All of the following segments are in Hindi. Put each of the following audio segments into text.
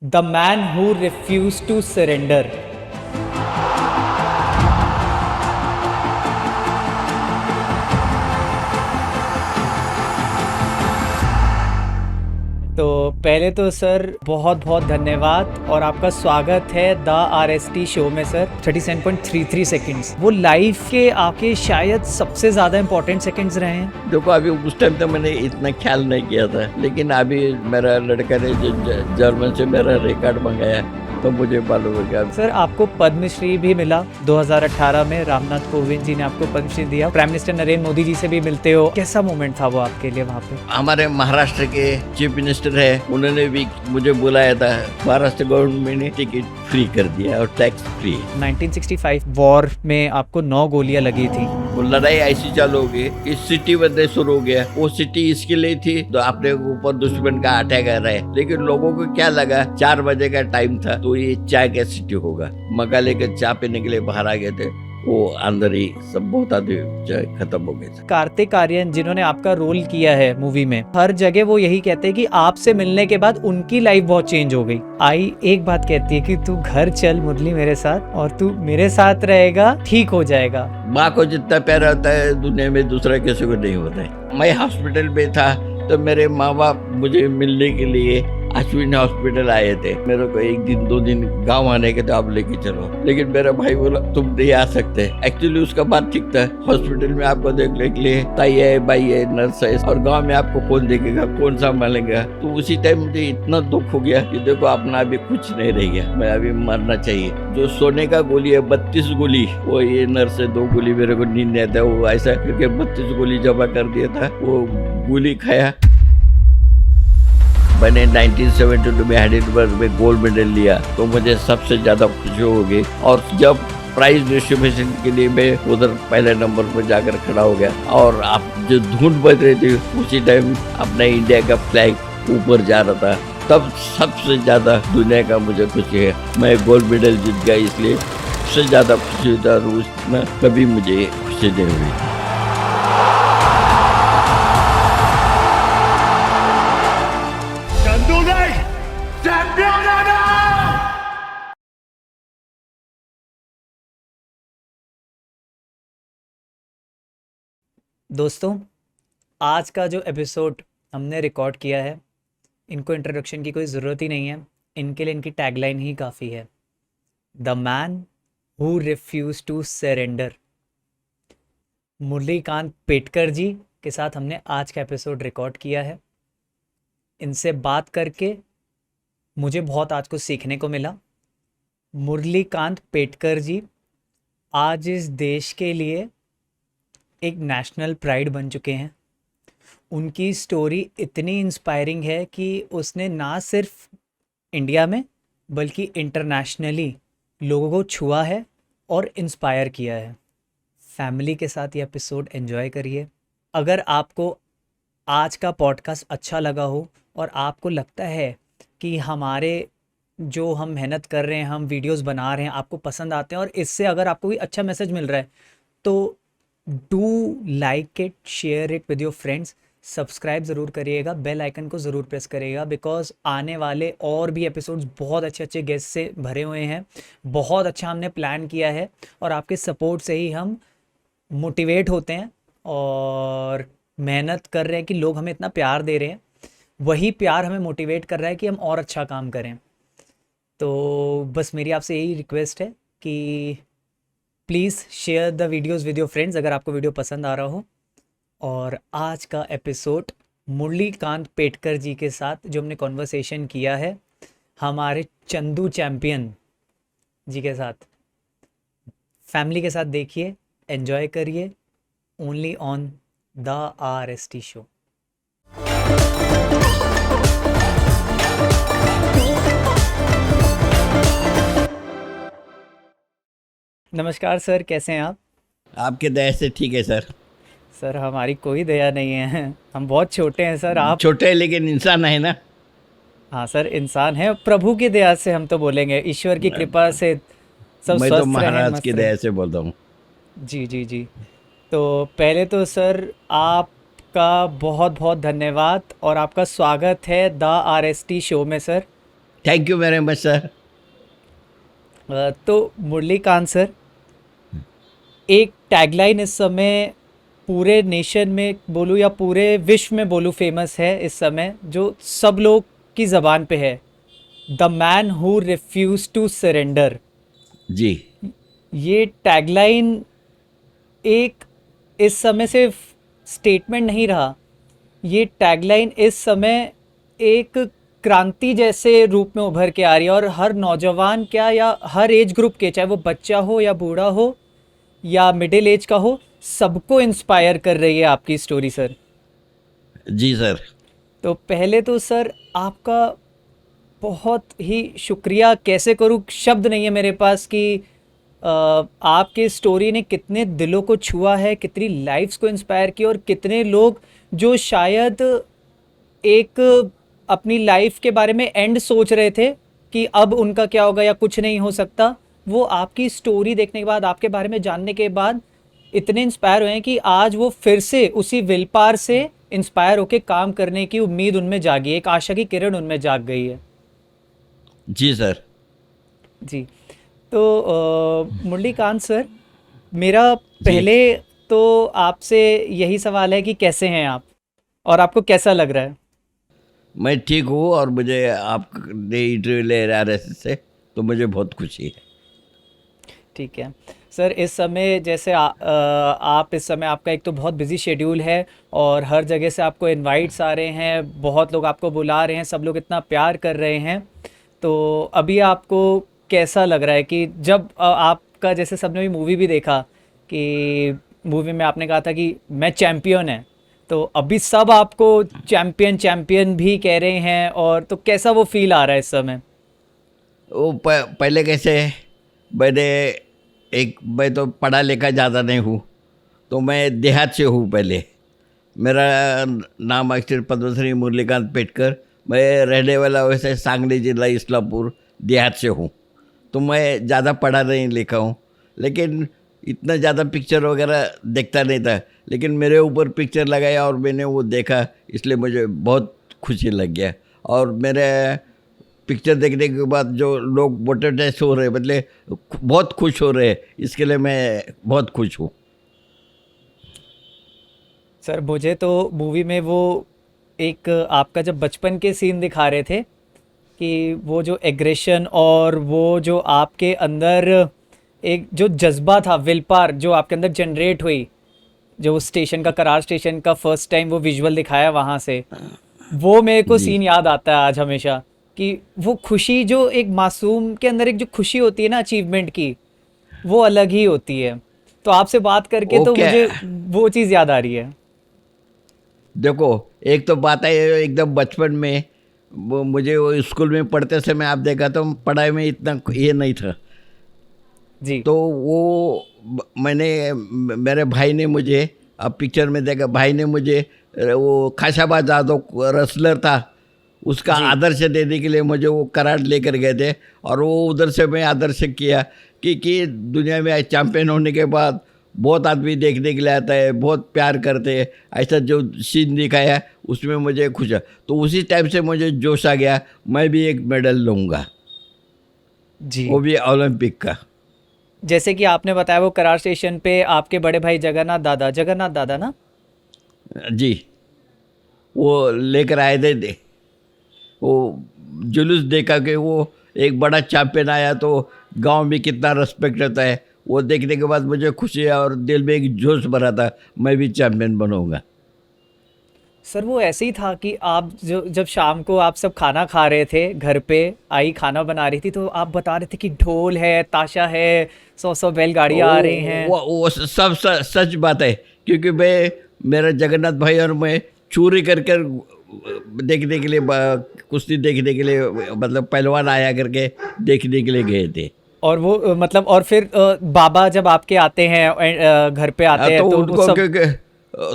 The man who refused to surrender. तो पहले तो सर बहुत बहुत धन्यवाद और आपका स्वागत है द RST शो में सर। 37.33 सेकंड्स वो लाइफ के आपके शायद सबसे ज़्यादा इम्पोर्टेंट सेकंड्स रहे हैं। देखो अभी उस टाइम तो मैंने इतना ख्याल नहीं किया था, लेकिन अभी मेरा लड़का ने जो जर्मन से मेरा रिकॉर्ड मंगाया तो मुझे मालूम हो गया। सर आपको पद्मश्री भी मिला 2018 में, रामनाथ कोविंद जी ने आपको पद्मश्री दिया। प्राइम मिनिस्टर नरेंद्र मोदी जी से भी मिलते हो, कैसा मोमेंट था वो आपके लिए वहाँ पे? हमारे महाराष्ट्र के चीफ मिनिस्टर है, उन्होंने भी मुझे बुलाया था। महाराष्ट्र गवर्नमेंट ने टिकट फ्री कर दिया और टैक्स फ्री। 1965 वॉर में आपको 9 गोलियां लगी थी। वो लड़ाई ऐसी चालू हो गई कि सिटी बनने शुरू हो गया। वो सिटी इसके लिए थी तो अपने ऊपर दुश्मन का अटैक आ रहा है, लेकिन लोगों को क्या लगा 4 बजे का टाइम था तो ये चाय का सिटी होगा। मका लेकर चाय पीने के लिए बाहर आ गए थे, वो अंदर ही सब बहुत आदमी खत्म हो गए थे। कार्तिक आर्यन जिन्होंने आपका रोल किया है मूवी में, हर जगह वो यही कहते हैं कि आपसे मिलने के बाद उनकी लाइफ बहुत चेंज हो गई। आई एक बात कहती है कि तू घर चल मुरली मेरे साथ, और तू मेरे साथ रहेगा ठीक हो जाएगा। माँ को जितना प्यार होता है दुनिया में दूसरा किसी को नहीं होता है। मैं हॉस्पिटल में था तो मेरे माँ बाप मुझे मिलने के लिए अश्विनी हॉस्पिटल आए थे। मेरे को 1 दिन 2 दिन गांव आने के तो आप लेके चलो, लेकिन मेरा भाई बोला तुम नहीं आ सकते। एक्चुअली उसका बात ठीक था, हॉस्पिटल में आपको देखने के लिए ताई है, भाई है, नर्स है, और गांव में आपको कौन देखेगा, कौन संभालेगा। तो उसी टाइम मुझे इतना दुख हो गया कि देखो अपना अभी कुछ नहीं रह गया, मैं अभी मरना चाहिए। जो सोने का गोली है 32 गोली, वो ये नर्स से 2 गोली मेरे को नींद नहीं आता। वो ऐसा क्योंकि 32 गोली जमा कर दिया था, वो गोली खाया। मैंने 1972 में हैडिलबर्ग में गोल्ड मेडल लिया तो मुझे सबसे ज्यादा खुशी हो गई। और जब प्राइज डिस्ट्रीब्यूशन के लिए मैं उधर पहले नंबर पर जाकर खड़ा हो गया और आप जो धुन बज रही थी उसी टाइम अपना इंडिया का फ्लैग ऊपर जा रहा था, तब सबसे ज्यादा दुनिया का मुझे खुशी है। मैं गोल्ड मेडल जीत गया, इसलिए सबसे ज्यादा खुशी होता है। उसमें कभी मुझे खुशी नहीं हुई। दोस्तों आज का जो एपिसोड हमने रिकॉर्ड किया है, इनको इंट्रोडक्शन की कोई ज़रूरत ही नहीं है, इनके लिए इनकी टैगलाइन ही काफ़ी है। The man who refuse to surrender. Muralikant Petkar ji के साथ हमने आज का एपिसोड रिकॉर्ड किया है। इनसे बात करके मुझे बहुत आज कुछ सीखने को मिला। मुरलीकांत पेटकर जी आज इस देश के लिए एक नेशनल प्राइड बन चुके हैं। उनकी स्टोरी इतनी इंस्पायरिंग है कि उसने ना सिर्फ इंडिया में बल्कि इंटरनेशनली लोगों को छुआ है और इंस्पायर किया है। फैमिली के साथ ये एपिसोड एंजॉय करिए। अगर आपको आज का पॉडकास्ट अच्छा लगा हो और आपको लगता है कि हमारे जो हम मेहनत कर रहे हैं, हम वीडियोस बना रहे हैं, आपको पसंद आते हैं और इससे अगर आपको कोई अच्छा मैसेज मिल रहा है, तो do like it, share it with your friends. Subscribe ज़रूर करिएगा, बेल आइकन को ज़रूर प्रेस करिएगा, बिकॉज आने वाले और भी एपिसोड्स बहुत अच्छे अच्छे गेस्ट से भरे हुए हैं। बहुत अच्छा हमने प्लान किया है और आपके सपोर्ट से ही हम मोटिवेट होते हैं और मेहनत कर रहे हैं कि लोग हमें इतना प्यार दे रहे हैं। वही प्यार हमें मोटिवेट कर रहा है कि हम और अच्छा काम करें। तो बस मेरी आपसे यही रिक्वेस्ट है कि please share the videos with your friends अगर आपको वीडियो पसंद आ रहा हो। और आज का एपिसोड मुरलीकांत पेटकर जी के साथ जो हमने कॉन्वर्सेशन किया है हमारे चंदू चैम्पियन जी के साथ, फैमिली के साथ देखिए, एंजॉय करिए, only on the RST show. नमस्कार सर, कैसे हैं आप? आपके दया से ठीक है सर। सर हमारी कोई दया नहीं है, हम बहुत छोटे हैं सर। आप छोटे लेकिन इंसान है ना। हाँ सर, इंसान है, प्रभु की दया से हम तो बोलेंगे, ईश्वर की कृपा से सब मैं तो स्वस्थ रहें, महाराज मस्त की रहें। दया से बोलता हूँ। जी जी जी। तो पहले तो सर आपका बहुत बहुत धन्यवाद और आपका स्वागत है द RST शो में sir. Thank you very much sir. तो मुरलीकांत सर, एक टैगलाइन इस समय पूरे नेशन में बोलूँ या पूरे विश्व में बोलूँ फेमस है इस समय, जो सब लोग की ज़बान पे है, the man who refuse to surrender. जी ये टैगलाइन एक इस समय सिर्फ स्टेटमेंट नहीं रहा, ये टैगलाइन इस समय एक क्रांति जैसे रूप में उभर के आ रही है, और हर नौजवान क्या या हर एज ग्रुप के, चाहे वो बच्चा हो या बूढ़ा हो या मिडिल एज का हो, सबको इंस्पायर कर रही है आपकी स्टोरी सर। जी सर। तो पहले तो सर आपका बहुत ही शुक्रिया, कैसे करूँ, शब्द नहीं है मेरे पास कि आपके स्टोरी ने कितने दिलों को छुआ है, कितनी लाइफ्स को इंस्पायर किया, और कितने लोग जो शायद एक अपनी लाइफ के बारे में एंड सोच रहे थे कि अब उनका क्या होगा या कुछ नहीं हो सकता, वो आपकी स्टोरी देखने के बाद, आपके बारे में जानने के बाद इतने इंस्पायर हुए हैं कि आज वो फिर से उसी विल पावर से इंस्पायर होके काम करने की उम्मीद उनमें जागी है, एक आशा की किरण उनमें जाग गई है। जी सर। जी। तो मुरलीकांत सर, मेरा जी पहले तो आपसे यही सवाल है कि कैसे हैं आप, और आपको कैसा लग रहा है? मैं ठीक हूँ, और मुझे आपने इंटरव्यू ले RSS से, तो मुझे बहुत खुशी है। ठीक है सर, इस समय जैसे आप इस समय, आपका एक तो बहुत बिजी शेड्यूल है और हर जगह से आपको इनवाइट्स आ रहे हैं, बहुत लोग आपको बुला रहे हैं, सब लोग इतना प्यार कर रहे हैं, तो अभी आपको कैसा लग रहा है कि जब आपका, जैसे सबने भी मूवी भी देखा कि मूवी में आपने कहा था कि मैं चैम्पियन है, तो अभी सब आपको चैम्पियन चैम्पियन भी कह रहे हैं, और तो कैसा वो फील आ रहा है इस समय? वो पहले कैसे, मैं तो पढ़ा लिखा ज़्यादा नहीं हूँ, तो मैं देहात से हूँ। पहले मेरा नाम अक्षर पद्मश्री मुरलीकांत पेटकर, मैं रहने वाला वैसे सांगली जिला इस्लामपुर देहात से हूँ। तो मैं ज़्यादा पढ़ा नहीं लिखा हूँ, लेकिन इतना ज़्यादा पिक्चर वगैरह देखता नहीं था, लेकिन मेरे ऊपर पिक्चर लगाया और मैंने वो देखा, इसलिए मुझे बहुत खुशी लग गया। और मेरे पिक्चर देखने के बाद जो लोग मोटिवेट हो रहे, मतलब बहुत खुश हो रहे हैं, इसके लिए मैं बहुत खुश हूँ। सर मुझे तो मूवी में वो एक आपका जब बचपन के सीन दिखा रहे थे कि वो जो एग्रेशन और वो जो आपके अंदर एक जो जज्बा था, विल पावर जो आपके अंदर जनरेट हुई, जो स्टेशन का, करार स्टेशन का फर्स्ट टाइम वो विजुअल दिखाया वहाँ से, वो मेरे को जी सीन याद आता है आज हमेशा, कि वो खुशी जो एक मासूम के अंदर एक जो खुशी होती है ना अचीवमेंट की, वो अलग ही होती है। तो आपसे बात करके तो ओके। मुझे वो चीज़ याद आ रही है। देखो, एक तो बात है एकदम बचपन में, मुझे वो स्कूल में पढ़ते समय आप देखा तो पढ़ाई में इतना ये नहीं था। जी तो वो मैंने, मेरे भाई ने मुझे, अब पिक्चर में देखा, भाई ने मुझे, वो खाशाबा जादव रेसलर था, उसका जी आदर्श देने के लिए मुझे वो करार लेकर गए थे, और वो उधर से मैं आदर्श किया कि दुनिया में चैंपियन होने के बाद बहुत आदमी देखने के लिए आता है, बहुत प्यार करते हैं, ऐसा जो सीन दिखाया उसमें मुझे खुश है। तो उसी टाइम से मुझे जोश आ गया, मैं भी एक मेडल लूँगा, जी। वो भी ओलंपिक का। जैसे कि आपने बताया वो करार स्टेशन पे आपके बड़े भाई जगन्नाथ दादा ना? जी, वो लेकर आए थे, वो जुलूस देखा कि वो एक बड़ा चैंपियन आया, तो गांव में कितना रिस्पेक्ट रहता है, वो देखने के बाद मुझे खुशी है और दिल में एक जोश भरा था, मैं भी चैंपियन बनूंगा। सर वो ऐसे ही था कि आप जो जब शाम को आप सब खाना खा रहे थे, घर पे आई खाना बना रही थी, तो आप बता रहे थे कि ढोल है, ताशा है, 100 बैलगाड़ियाँ आ रही हैं। वो सब सच बात है, क्योंकि मैं, मेरा जगन्नाथ भाई और मैं चोरी कर कर देखने के लिए, कुश्ती देखने के लिए, मतलब पहलवान आया करके देखने के लिए गए थे। और वो मतलब, और फिर बाबा जब आपके आते हैं, घर पे आते हैं, तो तो वो उनको सब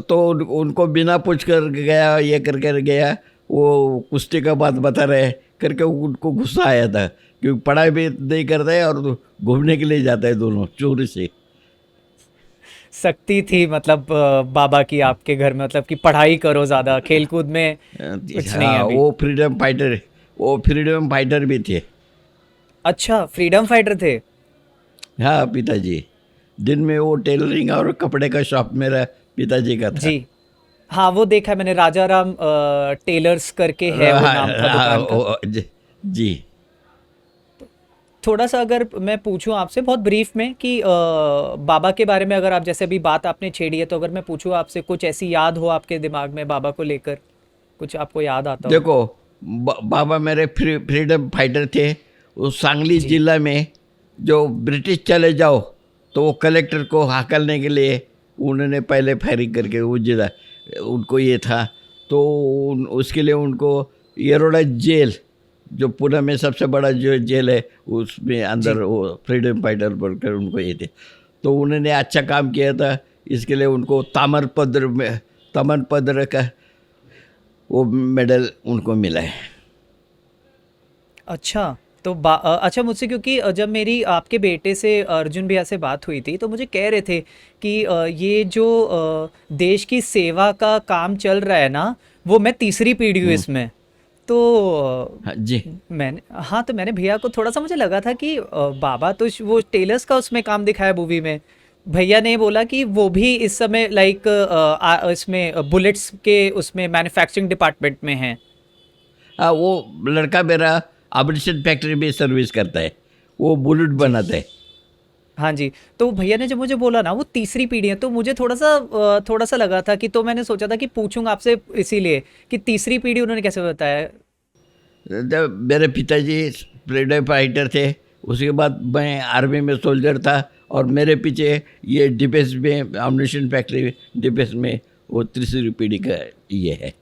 तो उनको बिना पूछ कर गया, ये कर कर गया, वो कुश्ती का बात बता रहे करके उनको गुस्सा आया था, क्योंकि पढ़ाई भी नहीं करते हैं और घूमने के लिए जाते हैं दोनों चोरी से। शक्ति थी, मतलब बाबा की आपके घर में, मतलब कि पढ़ाई करो ज़्यादा, खेल कूद में कुछ नहीं है हाँ, अभी। वो फ्रीडम फाइटर, वो फ्रीडम फाइटर भी थे। अच्छा, फ्रीडम फाइटर थे। हाँ पिताजी, दिन में वो टेलरिंग और कपड़े का शॉप मेरा पिताजी का था। जी। हाँ, वो देखा है मैंने, राजा राम टेलर्स करके है, वो नाम था दुकान का। जी। थोड़ा सा अगर मैं पूछूं आपसे बहुत ब्रीफ में कि बाबा के बारे में, अगर आप जैसे अभी बात आपने छेड़ी है, तो अगर मैं पूछूं आपसे कुछ ऐसी याद हो आपके दिमाग में बाबा को लेकर, कुछ आपको याद आता हो। देखो, बाबा मेरे फ्रीडम फाइटर थे। उस सांगली जी। जिला में जो ब्रिटिश चले जाओ तो वो कलेक्टर को हाकलने के लिए उन्होंने पहले फायरिंग करके वो जिला उनको ये था। तो उसके लिए उनको येरोडा जेल, जो पुणे में सबसे बड़ा जो जेल है, उसमें अंदर जी। वो फ्रीडम फाइटर बोलकर उनको ये थे। तो उन्होंने अच्छा काम किया था, इसके लिए उनको ताम्रपत्र का वो मेडल उनको मिला है। अच्छा, तो अच्छा, मुझसे क्योंकि जब मेरी आपके बेटे से अर्जुन भैया से बात हुई थी, तो मुझे कह रहे थे कि ये जो देश की सेवा का काम चल रहा है ना, वो मैं तीसरी पीढ़ी हूँ इसमें। तो हाँ जी। मैंने, हाँ, तो मैंने भैया को थोड़ा सा मुझे लगा था कि बाबा तो वो टेलर्स का उसमें काम दिखाया मूवी में। भैया ने बोला कि वो भी इस समय लाइक इसमें बुलेट्स के उसमें मैन्युफैक्चरिंग डिपार्टमेंट में हैं। हाँ, वो लड़का मेरा आभूषण फैक्ट्री में सर्विस करता है, वो बुलेट जी। बनाता है। हाँ जी। तो भैया ने जब मुझे बोला ना वो तीसरी पीढ़ी है, तो मुझे थोड़ा सा लगा था कि, तो मैंने सोचा था कि पूछूंगा आपसे इसीलिए कि तीसरी पीढ़ी उन्होंने कैसे बताया। जब मेरे पिताजी फ्रीडम फाइटर थे, उसके बाद मैं आर्मी में सोल्जर था, और मेरे पीछे ये डिफेंस में एम्यूनिशन फैक्ट्री डिफेंस में वो तीसरी पीढ़ी का ये है।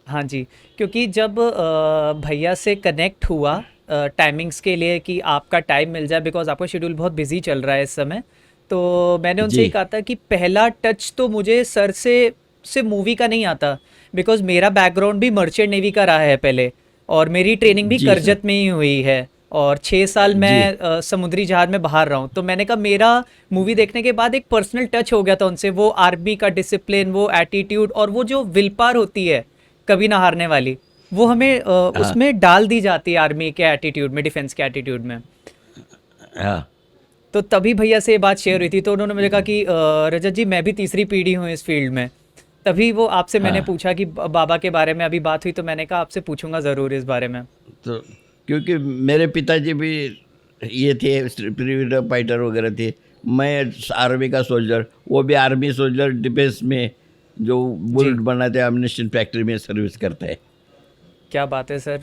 हाँ जी। क्योंकि जब भैया से कनेक्ट हुआ टाइमिंग्स के लिए कि आपका टाइम मिल जाए, बिकॉज आपका शेड्यूल बहुत बिजी चल रहा है इस समय, तो मैंने उनसे जी ही कहा था कि पहला टच तो मुझे सर से मूवी का नहीं आता, बिकॉज मेरा बैकग्राउंड भी मर्चेंट नेवी का रहा है पहले, और मेरी ट्रेनिंग भी जी सर। करजत में ही हुई है, और 6 साल जी मैं समुद्री जहाज में बाहर रहा हूँ। तो मैंने कहा मेरा मूवी देखने के बाद एक पर्सनल टच हो गया था उनसे, वो आर्मी का डिसिप्लिन, वो एटीट्यूड, और वो जो विल पावर होती है कभी ना हारने वाली, वो हमें हाँ। उसमें डाल दी जाती है आर्मी के एटीट्यूड में, डिफेंस के एटीट्यूड में। हाँ। तो तभी भैया से ये बात शेयर हुई थी, तो उन्होंने मुझे कहा कि रजत जी, मैं भी तीसरी पीढ़ी हूँ इस फील्ड में। तभी वो आपसे मैंने हाँ। पूछा कि बाबा के बारे में अभी बात हुई, तो मैंने कहा आपसे पूछूंगा ज़रूर इस बारे में। तो क्योंकि मेरे पिताजी भी ये थे, फ्रीडम फाइटर वगैरह थे। मैं आर्मी का सोल्जर, वो भी आर्मी सोल्जर डिफेंस में जो जी। बुलेट बनाते हैं एम्यूनिशन फैक्ट्री में सर्विस करता है। क्या बात है सर।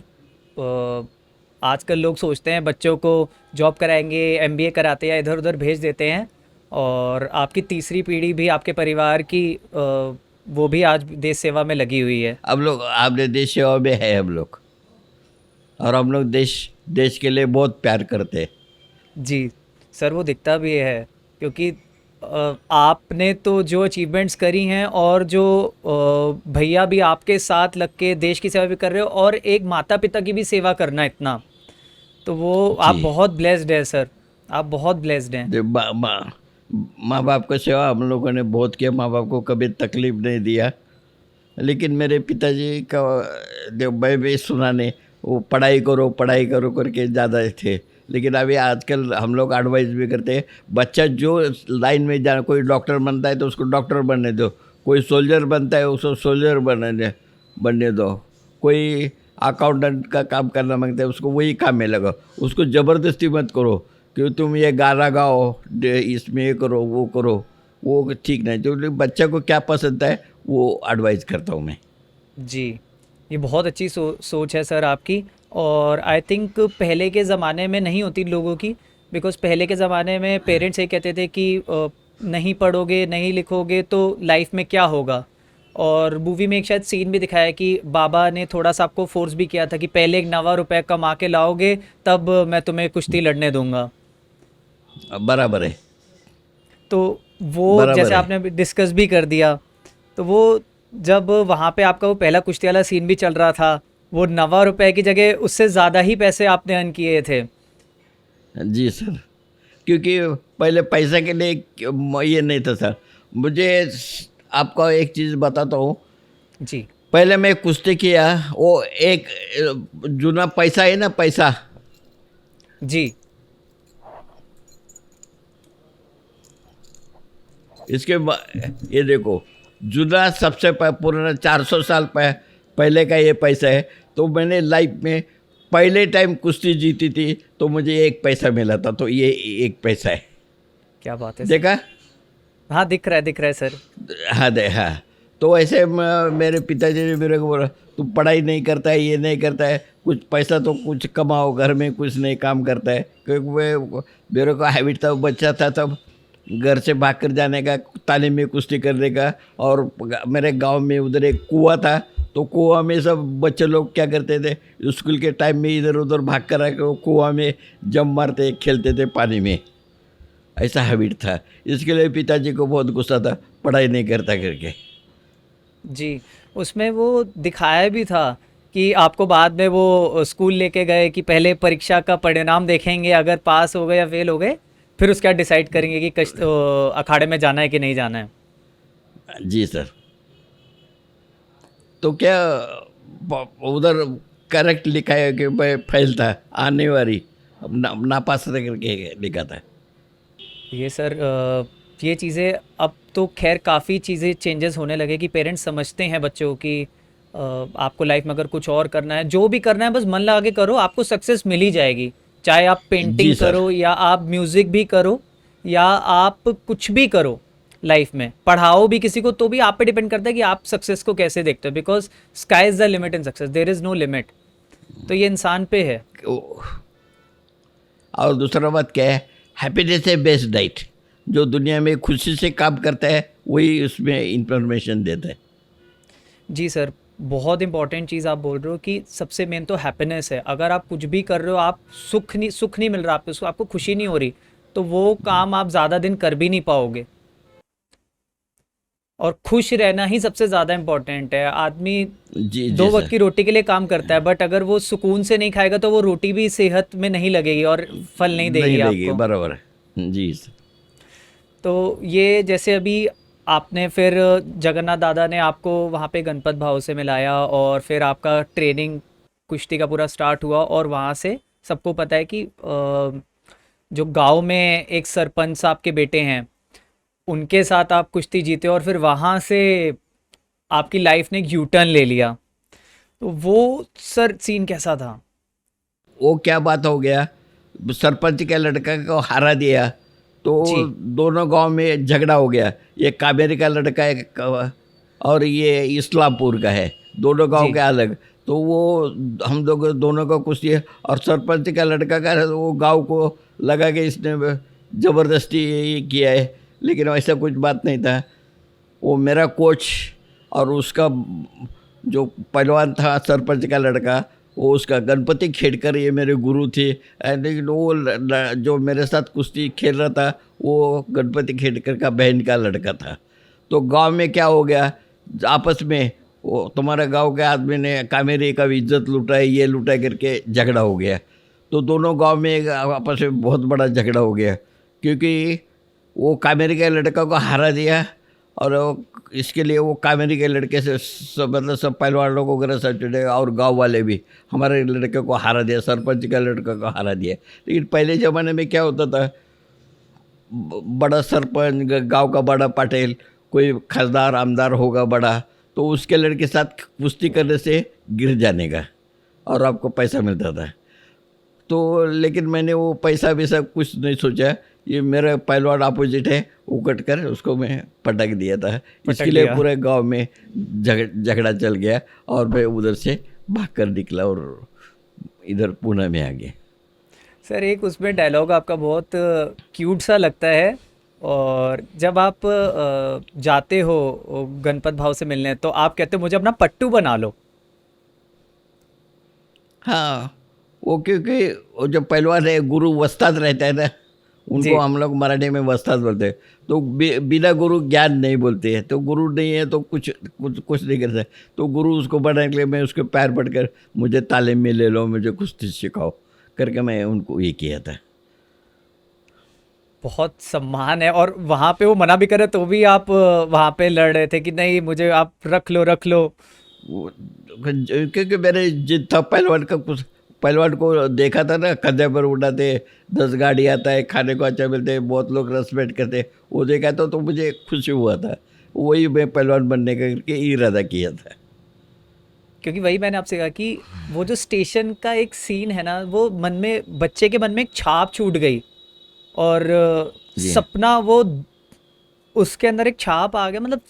आजकल लोग सोचते हैं बच्चों को जॉब कराएंगे, एमबीए कराते या इधर उधर भेज देते हैं, और आपकी तीसरी पीढ़ी भी आपके परिवार की वो भी आज देश सेवा में लगी हुई है। हम लोग आपने देश सेवा में है हम लोग, और हम लोग देश देश के लिए बहुत प्यार करते हैं। जी सर, वो दिखता भी है, क्योंकि आपने तो जो अचीवमेंट्स करी हैं, और जो भैया भी आपके साथ लग के देश की सेवा भी कर रहे हो, और एक माता पिता की भी सेवा करना इतना, तो वो आप जी। बहुत ब्लेस्ड है सर, आप बहुत ब्लेस्ड हैं। माँ बाप का सेवा हम लोगों ने बहुत किया, माँ बाप को कभी तकलीफ नहीं दिया। लेकिन मेरे पिताजी का जो मैं भी सुना नहीं, वो पढ़ाई करो करके ज़्यादा थे। लेकिन अभी आजकल हम लोग एडवाइस भी करते हैं, बच्चा जो लाइन में जाना, कोई डॉक्टर बनता है तो उसको डॉक्टर बनने दो, कोई सोल्जर बनता है उसको सोल्जर बनने दो, कोई अकाउंटेंट का काम करना मांगता है उसको वही काम में लगाओ, उसको ज़बरदस्ती मत करो कि तुम ये गाना गाओ, इसमें ये करो, वो ठीक नहीं। जो बच्चा को क्या पसंद है वो एडवाइस करता हूँ मैं। जी, ये बहुत अच्छी सोच है सर आपकी, और आई थिंक पहले के ज़माने में नहीं होती लोगों की, बिकॉज़ पहले के ज़माने में पेरेंट्स ये कहते थे कि नहीं पढ़ोगे, नहीं लिखोगे तो लाइफ में क्या होगा। और मूवी में एक शायद सीन भी दिखाया है कि बाबा ने थोड़ा सा आपको फोर्स भी किया था कि पहले एक 9 रुपए कमा के लाओगे, तब मैं तुम्हें कुश्ती लड़ने दूंगा। बराबर है। तो वो बराबर जैसे है। आपने डिस्कस भी कर दिया, तो वो जब वहाँ पे आपका वो पहला कुश्ती वाला सीन भी चल रहा था, वो 9 रुपए की जगह उससे ज़्यादा ही पैसे आपने अर्न किए थे। जी सर, क्योंकि पहले पैसा के लिए ये नहीं था सर। मुझे आपको एक चीज़ बताता हूँ। जी। पहले मैं कुश्ती किया, वो एक जूना पैसा है ना, पैसा, जी। ये देखो, जूना सबसे पुराना 400 साल पहले का ये पैसा है। तो मैंने लाइफ में पहले टाइम कुश्ती जीती थी तो मुझे 1 पैसा मिला था, तो ये 1 पैसा है। क्या बात है सर। देखा? हाँ, दिख रहा है सर। हाँ हाँ। तो ऐसे मेरे पिताजी ने मेरे को बोला, तू पढ़ाई नहीं करता है, ये नहीं करता है, कुछ पैसा तो कुछ कमाओ, घर में कुछ नहीं काम करता है। क्योंकि मेरे को हैबिट था, बच्चा था तब घर से भाग कर जाने का, तालीम में कुश्ती करने का। और मेरे गांव में उधर एक कुआं था, तो कुआं में सब बच्चे लोग क्या करते थे, स्कूल के टाइम में इधर उधर भाग कर आके वो कुआं में जंप मारते खेलते थे पानी में। ऐसा हैबिट था, इसके लिए पिताजी को बहुत गुस्सा था, पढ़ाई नहीं करता करके। जी, उसमें वो दिखाया भी था कि आपको बाद में वो स्कूल लेके गए कि पहले परीक्षा का परिणाम देखेंगे, अगर पास हो गए या फेल हो गए फिर उसके बाद डिसाइड करेंगे कि अखाड़े में जाना है कि नहीं जाना है। जी सर। तो क्या उधर करेक्ट लिखा है कि मैं फेल था, आने वाली नापास करके लिखा था। ये सर ये चीज़ें अब तो खैर काफ़ी चीज़ें चेंजेस होने लगे कि पेरेंट्स समझते हैं बच्चों की आपको लाइफ में अगर कुछ और करना है, जो भी करना है बस मन लगा के करो, आपको सक्सेस मिल ही जाएगी। चाहे आप पेंटिंग जी सर। करो या आप म्यूज़िक भी करो या आप कुछ भी करो लाइफ में, पढ़ाओ भी किसी को, तो भी आप पे डिपेंड करता है कि आप सक्सेस को कैसे देखते हो। Because sky is the limit in success, there is no limit. तो ये इंसान पे है। और दूसरा बात क्या है, हैप्पीनेस है बेस्ट डाइट। जो दुनिया में खुशी से काम करता है वही उसमें इंफॉर्मेशन देता है। जी सर, बहुत इंपॉर्टेंट चीज़ आप बोल रहे हो कि सबसे मेन तो हैप्पीनेस है। अगर आप कुछ भी कर रहे हो, आप सुख नहीं मिल रहा आपको खुशी नहीं हो रही, तो वो काम आप ज़्यादा दिन कर भी नहीं पाओगे। और खुश रहना ही सबसे ज़्यादा इम्पोर्टेंट है। आदमी जी दो जी वक्त सर। की रोटी के लिए काम करता है, बट अगर वो सुकून से नहीं खाएगा तो वो रोटी भी सेहत में नहीं लगेगी और फल नहीं देगी नहीं देगी, आपको। बराबर है जी सर। तो ये जैसे अभी आपने फिर जगन्नाथ दादा ने आपको वहाँ पे गणपत भाव से मिलाया और फिर आपका ट्रेनिंग कुश्ती का पूरा स्टार्ट हुआ, और वहाँ से सबको पता है कि जो गांव में एक सरपंच साहब के बेटे हैं उनके साथ आप कुश्ती जीते, और फिर वहाँ से आपकी लाइफ ने एक यू टर्न ले लिया। तो वो सर सीन कैसा था? वो क्या बात हो गया, सरपंच के लड़का को हरा दिया तो जी। दोनों गांव में झगड़ा हो गया। ये कावेरी का लड़का है और ये इस्लामपुर का है, दोनों गांव जी। के अलग। तो वो हम लोग दोनों को कुछ दिए, और सरपंच का लड़का का वो गांव को लगा कि इसने ज़बरदस्ती ये किया है, लेकिन ऐसा कुछ बात नहीं था। वो मेरा कोच और उसका जो पहलवान था सरपंच का लड़का, वो उसका गणपति खेड़कर, ये मेरे गुरु थे। लेकिन वो जो मेरे साथ कुश्ती खेल रहा था वो गणपति खेड़कर का बहन का लड़का था। तो गांव में क्या हो गया, आपस में वो तुम्हारे गांव के आदमी ने कामेरी का भी इज्जत लुटाई, ये लुटाई करके झगड़ा हो गया। तो दोनों गांव में आपस में बहुत बड़ा झगड़ा हो गया, क्योंकि वो कामेरी के लड़का को हरा दिया, और इसके लिए वो कामेरी के लड़के से मतलब सब पहलवान लोग वगैरह सब चुने, और गांव वाले भी हमारे लड़के को हरा दिया, सरपंच का लड़का को हरा दिया। लेकिन पहले ज़माने में क्या होता था, बड़ा सरपंच, गांव का बड़ा पटेल, कोई खासदार आमदार होगा बड़ा, तो उसके लड़के साथ कुश्ती करने से गिर जाने का और आपको पैसा मिलता था। तो लेकिन मैंने वो पैसा वैसा कुछ नहीं सोचा, ये मेरा पहलवान अपोजिट है, उकट कर उसको मैं पटक दिया था। इसके लिए पूरे गांव में झगड़ा चल गया और मैं उधर से भागकर निकला और इधर पुणे में आ गया। सर एक उसमें डायलॉग आपका बहुत क्यूट सा लगता है, और जब आप जाते हो गणपत भाव से मिलने, तो आप कहते हो मुझे अपना पट्टू बना लो। हाँ, वो क्योंकि वो जो पहलवान है गुरु वस्ताद रहता है ना, जी। उनको हम लोग मराठी में वस्ताद बोलते हैं। तो बिना गुरु ज्ञान नहीं बोलते हैं, तो गुरु नहीं है तो कुछ नहीं कर सकते। तो गुरु उसको बढ़ाने के लिए मैं उसके पैर पड़कर मुझे तालीम में ले लो, मुझे कुश्ती सिखाओ करके मैं उनको ये किया था। बहुत सम्मान है। और वहाँ पे वो मना भी करे तो भी आप वहाँ पे लड़ रहे थे कि नहीं मुझे आप रख लो। क्योंकि मैंने जिद था पहलवान का, कुछ पहलवान को देखा था ना, कंधे पर उठाते, 10 गाड़ी आता है, खाने को अच्छा मिलते हैं, बहुत लोग रेस्पेक्ट करते, वो देखा था तो मुझे खुशी हुआ था। वही मैं पहलवान बनने का करके इरादा किया था। क्योंकि वही मैंने आपसे कहा कि वो जो स्टेशन का एक सीन है ना, वो मन में, बच्चे के मन में एक छाप छूट गई। और जी सपना वो, उसके अंदर एक छाप आ गया, मतलब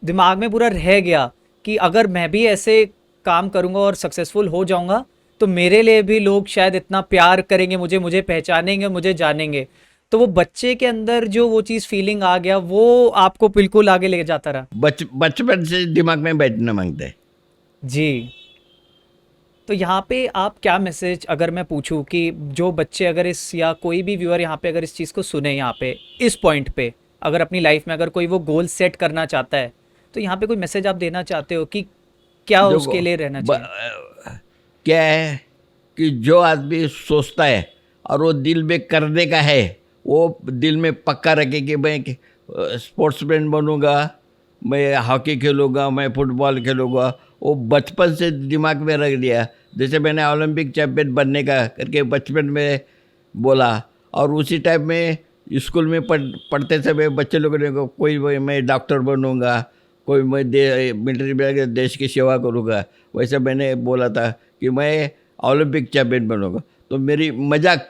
दिमाग में पूरा रह गया कि अगर मैं भी ऐसे काम करूंगा और सक्सेसफुल हो जाऊंगा तो मेरे लिए भी लोग शायद इतना प्यार करेंगे, मुझे मुझे पहचानेंगे, मुझे जानेंगे। तो वो बच्चे के अंदर जो वो चीज़ फीलिंग आ गया, वो आपको बिल्कुल आगे ले जाता रहा। बचपन से दिमाग में बैठना मांगता है। जी। तो यहाँ पे आप क्या मैसेज, अगर मैं पूछूं कि जो बच्चे अगर इस, या कोई भी व्यूअर यहाँ पे अगर इस चीज़ को सुने, यहाँ पे इस पॉइंट पे अगर अपनी लाइफ में अगर कोई वो गोल सेट करना चाहता है, तो यहाँ पे कोई मैसेज आप देना चाहते हो कि क्या उसके देखो, लिए रहना चाहिए? क्या है कि जो आदमी सोचता है और वो दिल में करने का है, वो दिल में पक्का रखे कि मैं स्पोर्ट्समैन बनूंगा, मैं हॉकी खेलूंगा, मैं फुटबॉल खेलूंगा, वो बचपन से दिमाग में रख दिया। जैसे मैंने ओलंपिक चैंपियन बनने का करके बचपन में बोला, और उसी टाइम में स्कूल में पढ़ते समय बच्चे लोगों ने कोई मैं डॉक्टर बनूंगा, कोई मैं मिलिट्री में देश की सेवा करूँगा, वैसे मैंने बोला था कि मैं ओलंपिक चैंपियन बनूंगा। तो मेरी मजाक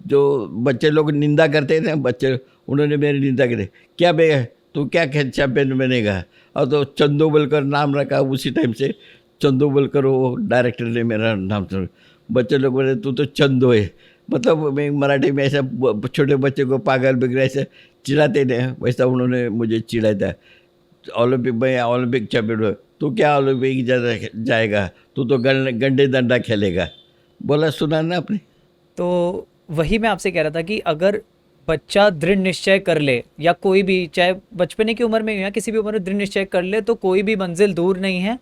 जो बच्चे लोग निंदा करते थे बच्चे, उन्होंने मेरी निंदा की, क्या बे तू क्या चैंपियन बनेगा, और तो चंदू बलकर नाम रखा। उसी टाइम से चंदू बलकर वो डायरेक्टर ने मेरा नाम सुन, बच्चे लोग बोले तू तो चंदू है। मतलब मैं मराठी में ऐसा छोटे बच्चे को पागल बिगड़े ऐसे चिढ़ाते थे, वैसा उन्होंने मुझे चिढ़ाया था। ओलंपिक में ओलंपिक चैंपियन हो, तू क्या ओलंपिक जाएगा, तू तो गंडे डंडा खेलेगा, बोला सुना ना आपने। तो वही मैं आपसे कह रहा था कि अगर बच्चा दृढ़ निश्चय कर ले, या कोई भी, चाहे बचपने की उम्र में हो या किसी भी उम्र में, दृढ़ निश्चय कर ले तो कोई भी मंजिल दूर नहीं है,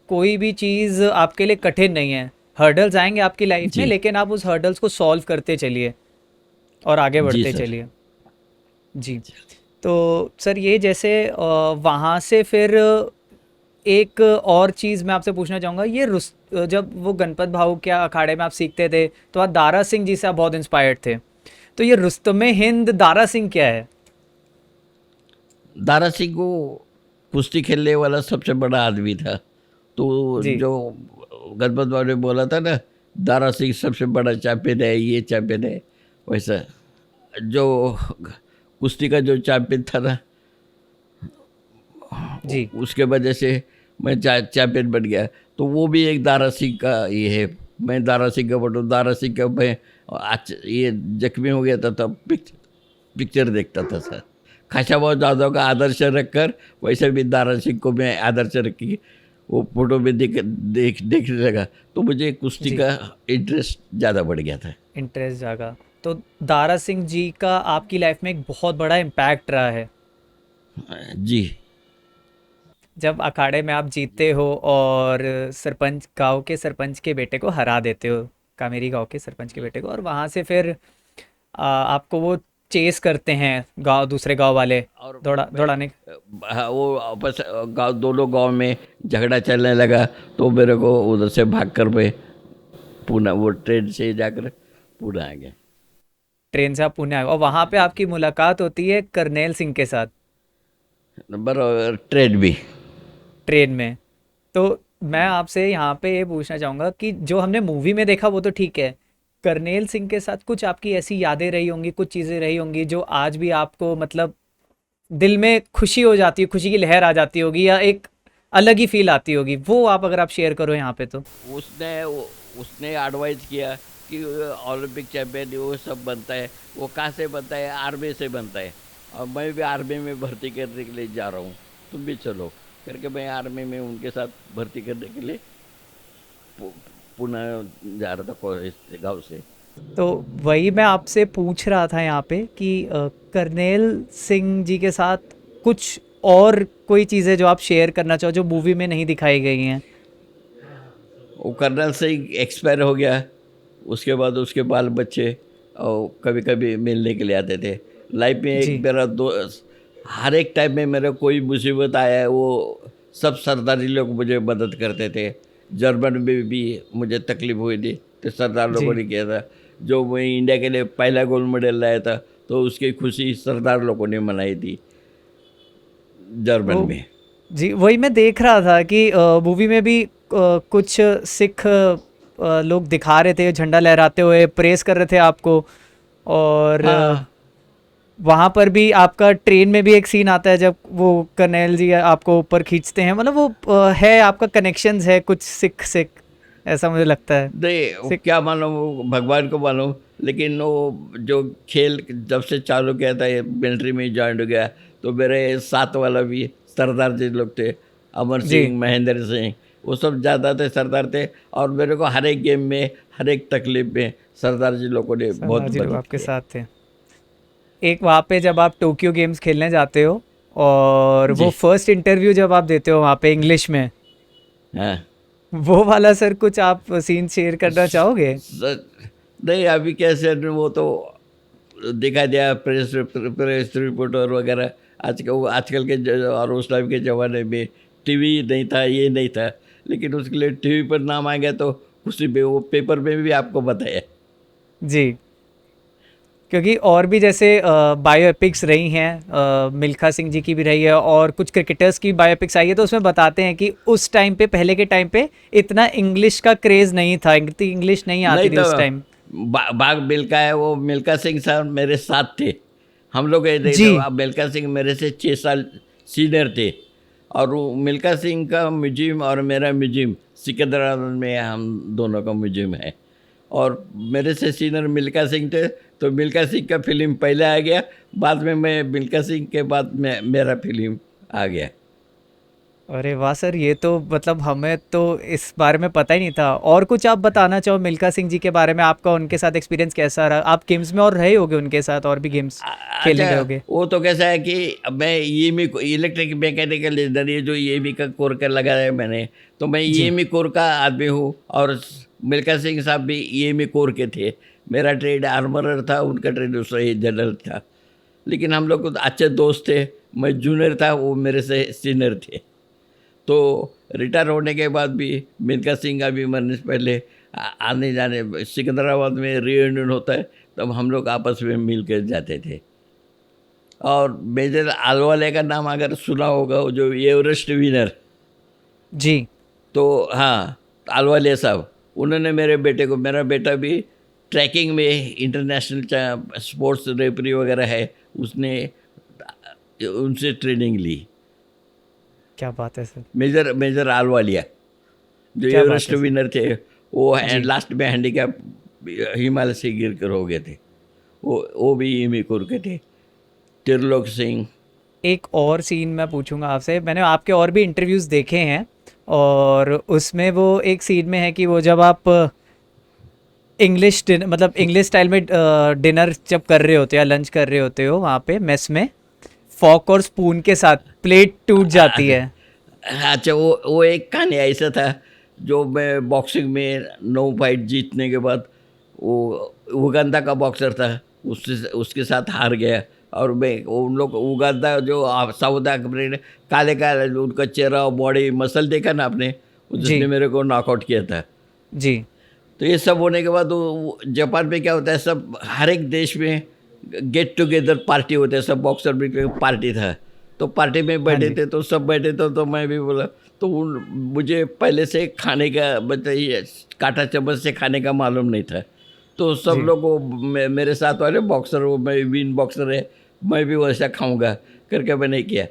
कोई भी चीज़ आपके लिए कठिन नहीं है। हर्डल्स आएंगे आपकी लाइफ में, जी लेकिन आप उस हर्डल्स को सॉल्व करते चलिए और आगे जी बढ़ते सर। चलिए। जी। तो सर ये जैसे वहाँ से फिर एक और चीज़ मैं आपसे पूछना चाहूँगा, ये जब वो गणपत भाऊ के अखाड़े में आप सीखते थे तो आप दारा सिंह जी से आप बहुत इंस्पायर्ड थे। तो ये रुस्तमे हिंद दारा सिंह क्या है? दारा सिंह को कुश्ती खेलने वाला सबसे बड़ा आदमी था। तो जी। जो गणपत बाबू ने बोला था ना, दारा सिंह सबसे बड़ा चैंपियन है, ये चैंपियन है, वैसा जो कुश्ती का जो चैंपियन था ना, जी। उसके वजह से मैं चैंपियन बन गया। तो वो भी एक दारा सिंह का ये है। मैं दारा सिंह का फोटो, दारा सिंह का मैं आज ये जख्मी हो गया था तब पिक्चर देखता था सर। खाशाबाद जाधव का आदर्श रखकर वैसे भी दारा सिंह को मैं आदर्श रखी, वो फोटो में देखने लगा, तो मुझे कुश्ती जी। का इंटरेस्ट ज़्यादा बढ़ गया था। इंटरेस्ट जागा। तो दारा सिंह जी का आपकी लाइफ में एक बहुत बड़ा इम्पैक्ट रहा है। जी जब अखाड़े में आप जीतते हो और सरपंच, गांव के सरपंच के बेटे को हरा देते हो, कामेरी गांव के सरपंच के बेटे को, और वहां से फिर आपको वो चेस करते हैं गांव, दूसरे गांव वाले और मैं दौड़ाने। हाँ, वो आपस गाँव, दोनों गांव में झगड़ा चलने लगा, तो मेरे को उधर से भाग कर मैं पुणे, वो ट्रेन से जाकर पुणे आ गया। ट्रेन से आप पुणे आए और वहां पे आपकी मुलाकात होती है करनेल सिंह के साथ, नंबर ट्रेन भी। ट्रेन में। तो मैं आपसे यहाँ पे ये पूछना चाहूँगा कि जो हमने मूवी में देखा वो तो ठीक है, करनेल सिंह के साथ कुछ आपकी ऐसी यादें रही होंगी, कुछ चीज़ें रही होंगी जो आज भी आपको, मतलब दिल में खुशी हो जाती है, खुशी की लहर आ जाती होगी, या एक अलग ही फील आती होगी, वो आप अगर आप शेयर करो यहाँ पे तो। उसने एडवाइस किया कि ओलंपिक चैंपियन वो सब बनता है, वो कहाँ से बनता है, आर्मी से बनता है, और मैं भी आर्मी में भर्ती करने के लिए जा रहा हूँ, तुम भी चलो करके मैं आर्मी में उनके साथ भर्ती करने के लिए पुणे जा रहा था इस गाँव से। तो वही मैं आपसे पूछ रहा था यहाँ पे कि करनेल सिंह जी के साथ कुछ और कोई चीज़ें जो आप शेयर करना चाहो जो मूवी में नहीं दिखाई गई हैं। वो कर्नल से एक्सपायर हो गया, उसके बाद उसके बाल बच्चे और कभी कभी मिलने के लिए आते थे। लाइफ में एक जी। मेरा दो, हर एक टाइम में मेरा कोई मुसीबत आया है वो सब सरदारी लोग मुझे मदद करते थे। जर्मन में भी मुझे तकलीफ हुई थी तो सरदार जी लोगों ने किया था। जो मैं इंडिया के लिए पहला गोल्ड मेडल लाया था तो उसकी खुशी सरदार लोगों ने मनाई थी जर्मन वो में। जी वही मैं देख रहा था कि मूवी में भी कुछ सिख लोग दिखा रहे थे झंडा लहराते हुए, प्रेस कर रहे थे आपको। और हाँ वहाँ पर भी आपका ट्रेन में भी एक सीन आता है जब वो कर्नैल जी आपको ऊपर खींचते हैं, मतलब वो है आपका कनेक्शंस है कुछ सिख सिख, ऐसा मुझे लगता है। नहीं वो सिख क्या मालूम, वो भगवान को मालूम। लेकिन वो जो खेल जब से चालू किया था, ये मिलिट्री में ज्वाइन हो गया, तो मेरे साथ वाला भी सरदार जी लोग थे, अमर जी सिंह, महेंद्र सिंह, वो सब ज़्यादा थे सरदार थे। और मेरे को हर एक गेम में, हर एक तकलीफ में सरदार जी लोगों ने बहुत सरदार जी लोग मदद आपके किया। साथ थे। एक वहाँ पे जब आप टोक्यो गेम्स खेलने जाते हो और वो जी फर्स्ट इंटरव्यू जब आप देते हो वहाँ पे इंग्लिश में, हाँ। वो वाला सर कुछ आप सीन शेयर करना चाहोगे? नहीं अभी कैसे, वो तो दिखा दिया प्रेस प्रेस रिपोर्टर वगैरह। आजकल के और उस टाइम के ज़माने में टीवी नहीं था, ये नहीं था, लेकिन उसके लिए टीवी पर नाम आ गया तो उसी में वो पेपर में भी आपको बताया। जी, क्योंकि और भी जैसे बायोएपिक्स रही हैं, मिल्खा सिंह जी की भी रही है और कुछ क्रिकेटर्स की बायोपिक्स आई है, तो उसमें बताते हैं कि उस टाइम पे, पहले के टाइम पे इतना इंग्लिश का क्रेज़ नहीं था, इतनी इंग्लिश नहीं आती नहीं थी तो उस टाइम। बाग मिल्खा है, वो मिल्खा सिंह साहब मेरे साथ थे। हम लोग ये नहीं जी तो, अब मिल्खा सिंह मेरे से 6 साल सीनियर थे। और वो मिल्खा सिंह का म्यूजियम और मेरा म्यूजियम सिकंदराबाद में, हम दोनों का म्यूजियम है। और मेरे से सीनियर मिल्खा सिंह थे, तो मिल्खा सिंह का फिल्म पहले आ गया, बाद में मैं मिल्खा सिंह के बाद में मेरा फिल्म आ गया। अरे वाह सर, ये तो मतलब हमें तो इस बारे में पता ही नहीं था। और कुछ आप बताना चाहो मिल्खा सिंह जी के बारे में, आपका उनके साथ एक्सपीरियंस कैसा रहा? आप गेम्स में और रहे होगे उनके साथ, और भी गेम्स खेलने गए अच्छा, होगे। वो तो कैसा है कि अब मैं ईएमई इलेक्ट्रिक मैकेनिकल इंजीनियर, ये जो ईएमई का कोर कर लगाया है मैंने, तो मैं जी ईएमई कोर का आदमी हूँ। और मिल्खा सिंह साहब भी ईएमई कोर के थे। मेरा ट्रेड आर्मरर था, उनका ट्रेड दूसरा ही जनरल था। लेकिन हम लोग तो अच्छे दोस्त थे। मैं जूनियर था, वो मेरे से सीनियर थे। तो रिटायर होने के बाद भी मिल्खा सिंह का भी मरने से पहले आने जाने सिकंदराबाद में रीयूनियन होता है, तब हम लोग आपस में मिल कर जाते थे। और मेजर आलवाले का नाम अगर सुना होगा, वो जो एवरेस्ट विनर, जी तो हाँ, आलवाले साहब, उन्होंने मेरे बेटे को, मेरा बेटा भी ट्रैकिंग में इंटरनेशनल स्पोर्ट्स रेफरी वगैरह है, उसने उनसे ट्रेनिंग ली। क्या बात है सर, मेजर मेजर आलवालिया जो क्या बात एवरेस्ट है सर। विनर थे, वो जी लास्ट में हैंडीकैप हिमालय से गिर कर हो गए थे। वो भी ईमीकुर के थे। त्रिलोक सिंह। एक और सीन मैं पूछूंगा आपसे, मैंने आपके और भी इंटरव्यूज़ देखे हैं और उसमें वो एक सीन में है कि वो जब आप इंग्लिश डिनर, मतलब इंग्लिश स्टाइल में डिनर जब कर रहे होते हो या लंच कर रहे होते हो वहाँ पे मेस में, फॉक और स्पून के साथ प्लेट टूट जाती है। अच्छा, वो एक कहानी ऐसा था, जो मैं बॉक्सिंग में 9 फाइट जीतने के बाद, वो उगांडा का बॉक्सर था, उससे उसके साथ हार गया। और मैं उन लोग उगांडा जो साउथ अफ्रीका, काले काले उनका चेहरा और बॉडी मसल देखा ना आपने, जी जिसने मेरे को नॉकआउट किया था। जी तो ये सब होने के बाद वो जापान में क्या होता है, सब हर एक देश में गेट टुगेदर पार्टी होते हैं, सब बॉक्सर भी पार्टी था। तो पार्टी में हाँ बैठे जी थे, तो सब बैठे थे, तो मैं भी बोला। तो मुझे पहले से खाने का बताइए, कांटा चम्मच से खाने का मालूम नहीं था। तो सब जी लोग वो मेरे साथ वाले बॉक्सर, वो मैं विन बॉक्सर है, मैं भी वैसा खाऊंगा करके मैंने किया।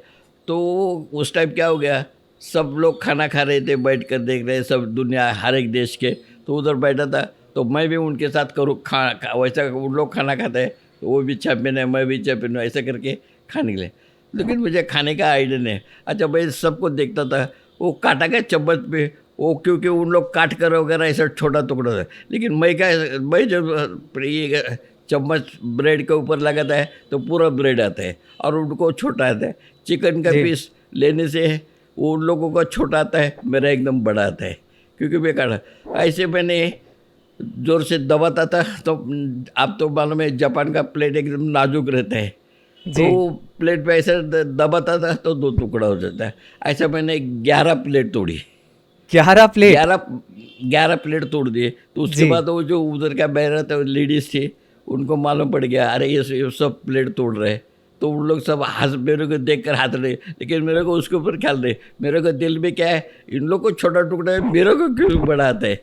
तो उस टाइम क्या हो गया, सब लोग खाना खा रहे थे, बैठ कर देख रहे, सब दुनिया हर एक देश के। तो उधर बैठा था, तो मैं भी उनके साथ करूँ वैसा उन लोग खाना खाते हैं, तो वो भी चैंपियन है, मैं भी चैंपियन हूँ, ऐसा करके खाने के लिए। लेकिन मुझे खाने का आइडिया नहीं। अच्छा, मैं सबको देखता था, वो काटा का चम्मच पे, वो क्योंकि उन लोग काट कर वगैरह ऐसा छोटा टुकड़ा था। लेकिन मैं जब ये चम्मच ब्रेड के ऊपर लगाता है तो पूरा ब्रेड आता है, और उनको छोटा आता है। चिकन का जी पीस लेने से वो उन लोगों का छोटा आता है, मेरा एकदम बड़ा आता है, क्योंकि मैं काटा। ऐसे मैंने ज़ोर से दबाता था। तो आप तो मालूम है, जापान का प्लेट एकदम नाजुक रहता है, जी। तो प्लेट पे ऐसे दबाता था तो 2 टुकड़ा हो जाता है। ऐसा मैंने 11 प्लेट तोड़ी। 11 प्लेट? 11 11 प्लेट तोड़ दिए। तो उसके जी। बाद वो जो उधर का बैठा था लेडीज थी, उनको मालूम पड़ गया, अरे ये सब प्लेट तोड़ रहे हैं। तो उन लोग सब हंस, मेरे को देख कर हंस रहे, लेकिन मेरे को उसके ऊपर ख्याल नहीं। मेरे को दिल में क्या है, इन लोग को छोटा टुकड़ा है, मेरे को क्यों बढ़ाते है,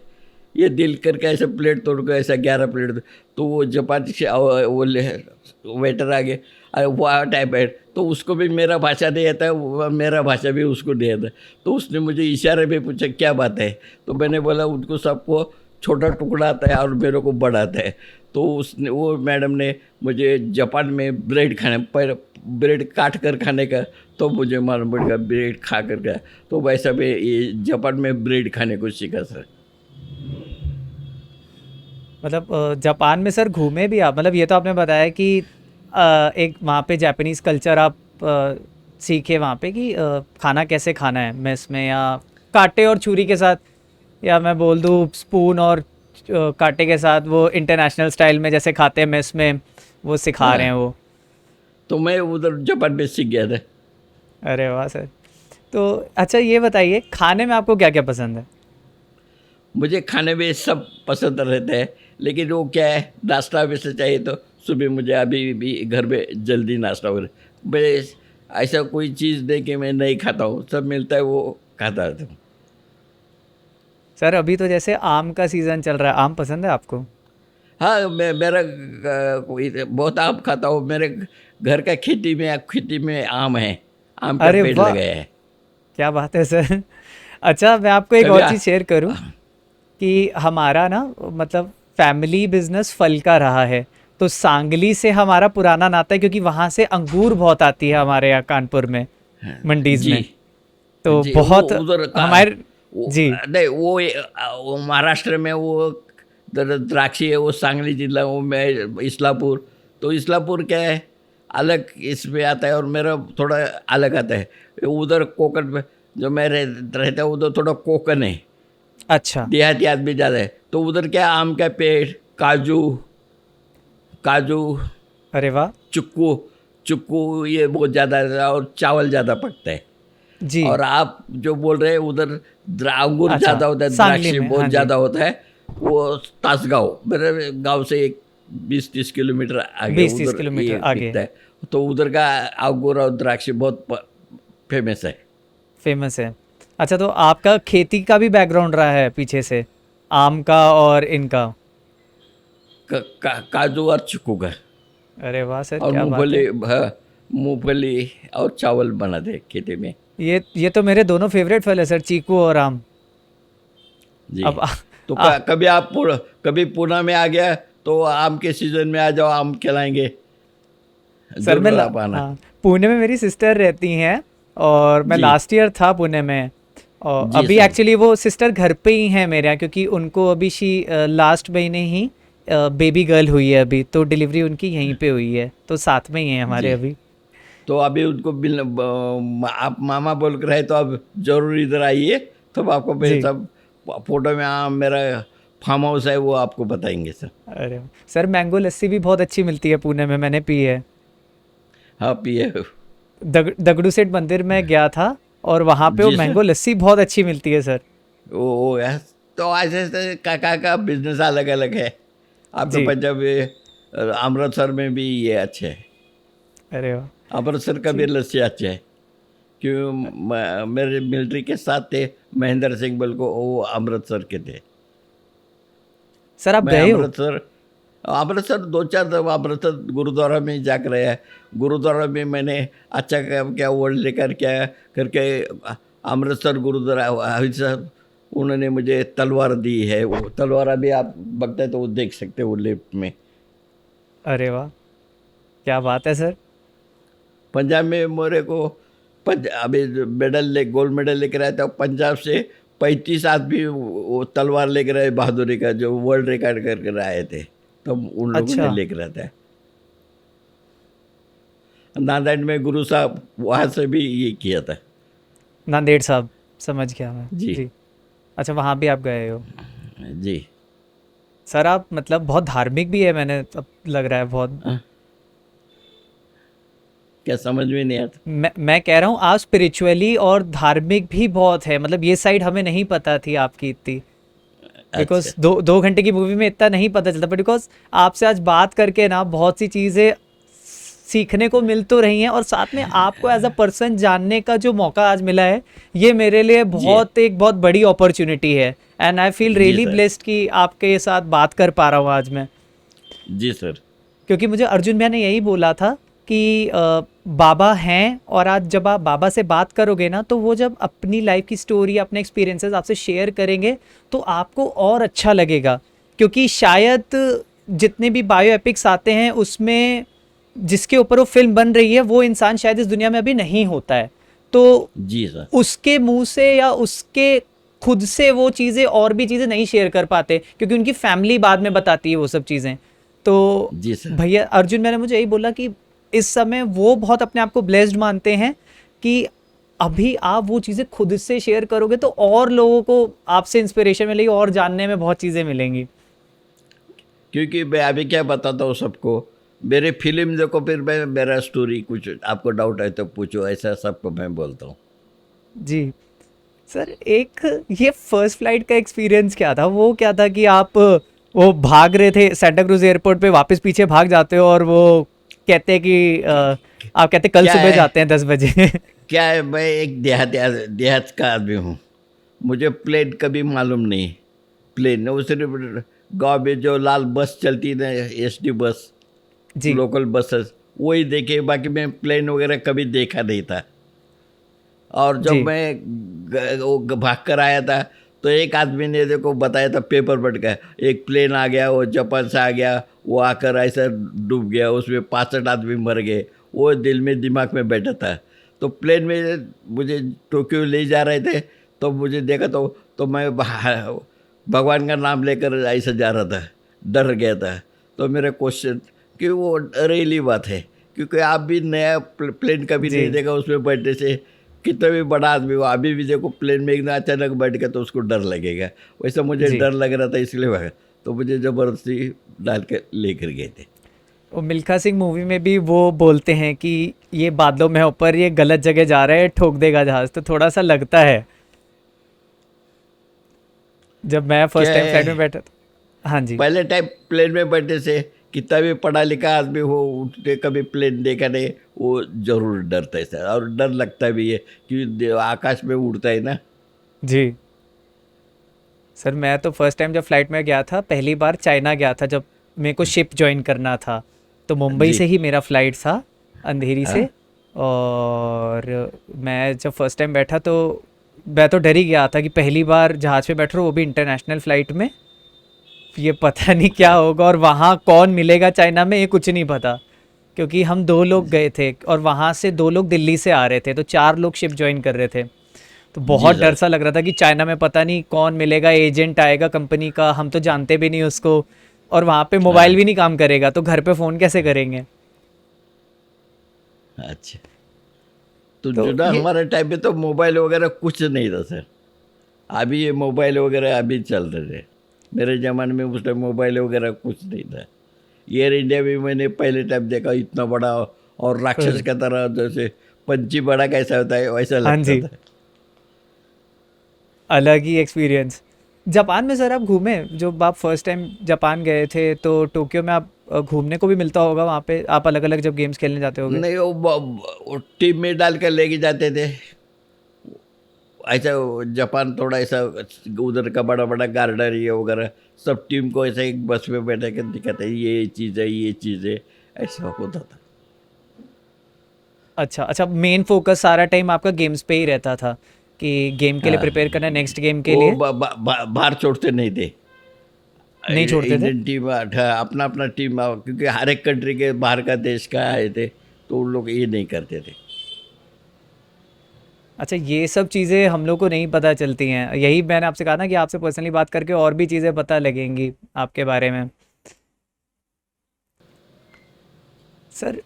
ये दिल करके ऐसे प्लेट तोड़ के ऐसा 11 प्लेट। तो वो चपाती से वो वेटर आ गए, अरे वो टाइप है, तो उसको भी मेरा भाषा नहीं आता है, मेरा भाषा भी उसको नहीं आता। तो उसने मुझे इशारे में पूछा क्या बात है, तो मैंने बोला उनको सबको छोटा टुकड़ा आता है और मेरे को बड़ा आता है। तो उसने, वो मैडम ने मुझे जापान में ब्रेड खाने पर ब्रेड काट कर खाने का, तो मुझे मालूम पड़ गया ब्रेड खा कर का। तो वैसा मैं ये जापान में ब्रेड खाने को सीखा सर। मतलब जापान में सर घूमे भी आप? मतलब ये तो आपने बताया कि एक वहाँ पे जापानीज़ कल्चर आप सीखे वहाँ पे कि खाना कैसे खाना है मेस में, या कांटे और छुरी के साथ, या मैं बोल दूँ स्पून और कांटे के साथ, वो इंटरनेशनल स्टाइल में जैसे खाते हैं मेस में, वो सिखा रहे हैं हाँ, वो। तो मैं उधर जापान में सीख गया था। अरे वाह सर। तो अच्छा ये बताइए, खाने में आपको क्या क्या पसंद है? मुझे खाने में सब पसंद रहते हैं, लेकिन वो क्या है, नाश्ता वैसे चाहिए तो सुबह मुझे अभी भी घर में जल्दी नाश्ता हो रहा है। मैं ऐसा कोई चीज़ दे कि मैं नहीं खाता हूँ, सब मिलता है वो खाता रहता हूँ। सर अभी तो जैसे आम का सीज़न चल रहा है, आम पसंद है आपको? हाँ, मैं मेरा कोई बहुत आम खाता हूँ। मेरे घर का खेती में आम है, आम का अरे पेड़ वाह, लगाया है। क्या बात है सर। अच्छा मैं आपको एक कभी और चीज़ शेयर करूं कि हमारा ना, मतलब फैमिली बिजनेस फल का रहा है। तो सांगली से हमारा पुराना नाता है, क्योंकि वहाँ से अंगूर बहुत आती है हमारे यहाँ कानपुर में, मंडीज जी में। तो जी, वो बहुत उधर का हमारे। वो जी। नहीं, वो महाराष्ट्र में वो द्राक्षी है, वो सांगली जिला, वो मैं इस्लापुर। तो इस्लापुर क्या है, अलग इसमें आता है और मेरा थोड़ा अलग आता है। उधर कोकण में जो मैं रहता हूँ उधर थोड़ा कोकण है, अच्छा। देहाती आदमी ज़्यादा है। तो उधर क्या, आम का पेड़, काजू, काजू, अरे वाह। चिक्कू, चिक्कू ये बहुत ज़्यादा है और चावल ज़्यादा पकता है। जी। और आप जो बोल रहे हैं उधर अंगूर अच्छा, ज़्यादा होता है, सांगली द्राक्षी में, बहुत हाँ जी। ज़्यादा होता है। वो तासगांव, मेरे गांव से एक 20-30 किलोमीटर आगे 20-30 उधर किलोमीटर ये आगे बिकता है। तो उधर का अंगूर और द्राक्षी बहुत फेमस है। फेमस है। अच्छा, तो आपका खेती का भी बैकग्राउंड रहा है पीछे से, आम का और इनका? काजू और चिक्कू का, अरे वाह सर, और क्या बात है। मूंगफली, हाँ, मूंगफली और चावल बनाते हैं खेती में। ये तो मेरे दोनों फेवरेट फल है सर, चीकू और आम। जी। अब तो आ, कभी आप कभी पुणे में आ गया तो आम के सीजन में आ जाओ, आम खिलाएंगे, सर मैं जरूर आप आना। हाँ, पुणे में मेरी सिस्टर रहती हैं, और मैं जी लास्ट ईयर था पुणे में। और जी अभी सर। एक्चुअली वो सिस्टर घर पे ही हैं मेरे यहाँ, क्योंकि उनको अभी लास्ट महीने ही बेबी गर्ल हुई है अभी, तो डिलीवरी उनकी यहीं पे हुई है, तो साथ में ही है हमारे जी, अभी। तो अभी उनको आप मामा बोल कर रहे तो अब जरूर इधर आइए, तब आपको मैं जी। सब फोटो में मेरा फार्म हाउस है वो आपको बताएंगे सर। अरे वाह। सर मैंगो लस्सी भी बहुत अच्छी मिलती है पुणे में, मैंने पी है। हाँ, पिए। दगड़ू सेठ मंदिर में गया था, और वहाँ पे वो जी सर। मैंगो लस्सी बहुत अच्छी मिलती है सर। वो है, तो ऐसे ऐसे काका का बिजनेस अलग अलग है। आपके जी। पंजाब में, अमृतसर में भी ये अच्छे है। अरे वाह। अमृतसर का भी ठीक। लस्सी अच्छे है। क्यों, मेरे मिलिट्री के साथ थे, महेंद्र सिंह बल को, वो अमृतसर के थे। सर आप मैं गए हो? अमृतसर अमृतसर 2-4 दफा अमृतसर गुरुद्वारा में जाकर रहा। गुरुद्वारा में मैंने अच्छा काम किया, वर्ल्ड लेकर क्या करके, अमृतसर गुरुद्वारा हाफिज साहब, उन्होंने मुझे तलवार दी है। वो तलवार अभी आप बगता है तो वो देख सकते हो, वो लिफ्ट में। अरे वाह, क्या बात है सर। पंजाब में मेरे को अभी मेडल गोल्ड मेडल लेकर आया था पंजाब से। 35 आदमी वो तलवार लेकर आए, बहादुरी का, जो वर्ल्ड रिकॉर्ड करके आए थे, तब उन लोगों ने अच्छा। लेकर आता है। नांदेड़ में गुरु साहब, वहाँ से भी ये किया था। नांदेड़ साहब, समझ गया मैं। जी जी। अच्छा, वहाँ भी आप गए हो? जी। सर आप मतलब बहुत धार्मिक भी है, मैंने अब लग रहा है बहुत। हाँ, क्या समझ में नहीं आता? मैं कह रहा हूँ आप स्पिरिचुअली और धार्मिक भी बहुत है, मतलब ये साइड हमें नहीं पता थी आपकी इतनी, अच्छा। बिकॉज 2 घंटे की मूवी में इतना नहीं पता चलता, बट बिकॉज आपसे आज बात करके ना बहुत सी चीज़ें सीखने को मिल तो रही हैं, और साथ में आपको एज अ पर्सन जानने का जो मौका आज मिला है, ये मेरे लिए जी। एक बहुत बड़ी अपॉर्चुनिटी है, and I feel ji really sir. Blessed कि आपके साथ बात कर पा रहा हूँ आज मैं। जी सर। क्योंकि मुझे अर्जुन भैया ने यही बोला था कि बाबा हैं, और आज जब आप बाबा से बात करोगे ना, तो वो जब अपनी लाइफ की स्टोरी, अपने एक्सपीरियंसेस आपसे शेयर करेंगे तो आपको और अच्छा लगेगा, क्योंकि शायद जितने भी बायो एपिक्स आते हैं उसमें जिसके ऊपर वो फिल्म बन रही है वो इंसान शायद इस दुनिया में अभी नहीं होता है, तो जी सर। उसके मुंह से या उसके खुद से वो चीज़ें और भी चीज़ें नहीं शेयर कर पाते, क्योंकि उनकी फैमिली बाद में बताती है वो सब चीज़ें। तो जी सर। भैया अर्जुन मैंने मुझे यही बोला कि इस समय वो बहुत अपने आप को ब्लेस्ड मानते हैं कि अभी आप वो चीज़ें खुद से शेयर करोगे तो और लोगों को आपसे इंस्पिरेशन मिलेगी और जानने में बहुत चीज़ें मिलेंगी। क्योंकि मैं अभी क्या बताता हूँ सबको, मेरे फिल्म देखो, फिर मैं मेरा स्टोरी कुछ आपको डाउट है तो पूछो, ऐसा सबको मैं बोलता हूँ। जी सर, एक ये फर्स्ट फ्लाइट का एक्सपीरियंस क्या था? वो क्या था कि आप वो भाग रहे थे सेंटा क्रूज एयरपोर्ट पे, वापस पीछे भाग जाते हो और वो कहते हैं कि आप कहते कल क्या सुबह है, जाते हैं 10 बजे। क्या है, मैं एक देहात का आदमी हूँ। मुझे प्लेन कभी मालूम नहीं। प्लेन वो सिर्फ गांव में जो लाल बस चलती ना, एसटी बस, जी लोकल बसेस, वही देखे, बाकी मैं प्लेन वगैरह कभी देखा नहीं था। और जब जी मैं भाग कर आया था तो एक आदमी ने देखो बताया था, पेपर पढ़ का, एक प्लेन आ गया, वो जापान से आ गया, वो आकर ऐसा डूब गया, उसमें 65 आदमी मर गए। वो दिल में दिमाग में बैठा था। तो प्लेन में मुझे टोक्यो ले जा रहे थे, तो मुझे देखा तो मैं भगवान का नाम लेकर ऐसा जा रहा था, डर गया था। तो मेरा क्वेश्चन कि वो रेली बात है, क्योंकि आप भी नया प्लेन कभी जी नहीं देखा, उसमें बैठने से कितना भी बड़ा आदमी हो, अभी भी देखो प्लेन में एकदम अचानक बैठ गया तो उसको डर लगेगा। वैसा मुझे जी। डर लग रहा था, इसलिए भागा। तो मुझे ज़बरदस्ती डाल के लेकर गए थे। वो मिल्खा सिंह मूवी में भी वो बोलते हैं कि ये बादलों में ऊपर, ये गलत जगह जा रहा है, ठोक देगा जहाज, तो थोड़ा सा लगता है। जब मैं क्या फर्स्ट टाइम फ्लाइट में है, बैठा था। हाँ जी। पहले टाइम प्लेन में बैठने से, कितना भी पढ़ा लिखा आदमी हो, उठते कभी प्लेन देखा नहीं, वो जरूर डरता है सर, और डर लगता भी है क्योंकि आकाश में उड़ता है ना। जी सर, मैं तो फर्स्ट टाइम जब फ्लाइट में गया था, पहली बार चाइना गया था, जब मेरे को शिप ज्वाइन करना था, तो मुंबई जी। से ही मेरा फ्लाइट था, अंधेरी हाँ। से। और मैं जब फर्स्ट टाइम बैठा तो मैं तो डर ही गया था कि पहली बार जहाज़ पे बैठ रहा हूँ, वो भी इंटरनेशनल फ़्लाइट में। ये पता नहीं क्या होगा और वहाँ कौन मिलेगा चाइना में, ये कुछ नहीं पता, क्योंकि हम 2 लोग गए थे और वहाँ से 2 लोग दिल्ली से आ रहे थे, तो 4 लोग शिप ज्वाइन कर रहे थे। तो जी बहुत डर सर। सा लग रहा था कि चाइना में पता नहीं कौन मिलेगा, एजेंट आएगा कंपनी का, हम तो जानते भी नहीं उसको, और वहाँ पे मोबाइल हाँ। भी नहीं काम करेगा, तो घर पे फ़ोन कैसे करेंगे? अच्छा। तो तो जो ना ये हमारे टाइम में तो मोबाइल वगैरह कुछ नहीं था सर। अभी ये मोबाइल वगैरह अभी चल रहे थे। मेरे ज़माने में उस टाइम मोबाइल वगैरह कुछ नहीं था। एयर इंडिया भी मैंने पहले टाइम देखा, इतना बड़ा और राक्षस अरे, का तरह, जैसे पंछी बड़ा कैसा होता है वैसा हाँ लगता जी, था। अलग ही एक्सपीरियंस। जापान में सर आप घूमे, जो आप फर्स्ट टाइम जापान गए थे, तो टोक्यो में आप घूमने को भी मिलता होगा, वहाँ पे आप अलग अलग जब गेम्स खेलने जाते होगे। नहीं, वो टीम में डाल कर लेके जाते थे। ऐसा जापान थोड़ा ऐसा, उधर का बड़ा बड़ा गार्डन ये वगैरह, सब टीम को ऐसे एक बस में बैठा कर दिखाते, ये चीज़ है, ये चीज़ है, ऐसा होता था। अच्छा अच्छा, मेन फोकस सारा टाइम आपका गेम्स पे ही रहता था कि गेम के लिए हाँ। प्रिपेयर करना है, नेक्स्ट गेम के वो लिए बाहर छोड़ते नहीं थे। नहीं छोड़ते थे। इंडियन टीम अपना अपना टीम, क्योंकि हर एक कंट्री के बाहर का देश का आए थे, तो उन लोग ये नहीं करते थे। अच्छा, ये सब चीज़ें हम लोग को नहीं पता चलती हैं, यही मैंने आपसे कहा ना कि आपसे पर्सनली बात करके और भी चीज़ें पता लगेंगी आपके बारे में। सर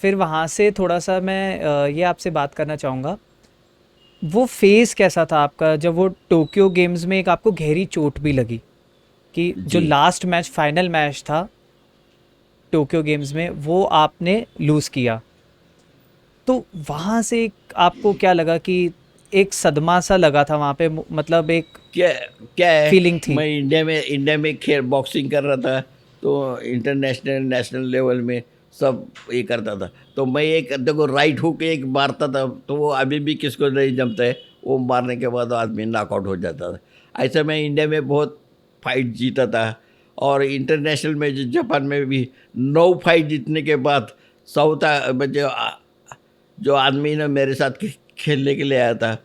फिर वहाँ से थोड़ा सा मैं ये आपसे बात करना चाहूँगा, वो फेज़ कैसा था आपका जब वो टोक्यो गेम्स में एक आपको गहरी चोट भी लगी, कि जो जी। लास्ट मैच, फाइनल मैच था टोक्यो गेम्स में, वो आपने लूज़ किया, तो वहाँ से आपको क्या लगा कि एक सदमा सा लगा था वहाँ पे, मतलब एक क्या क्या है, फीलिंग थी? मैं इंडिया में खेल बॉक्सिंग कर रहा था, तो इंटरनेशनल नेशनल लेवल में सब ये करता था। तो मैं एक देखो राइट हुक एक मारता था, तो वो अभी भी किसको नहीं जमता है, वो मारने के बाद आदमी नॉकआउट हो जाता था। ऐसा मैं इंडिया में बहुत फाइट जीता था, और इंटरनेशनल में जापान में भी 9 फाइट जीतने के बाद साउथ जो आदमी ने मेरे साथ खेलने के लिए आया था,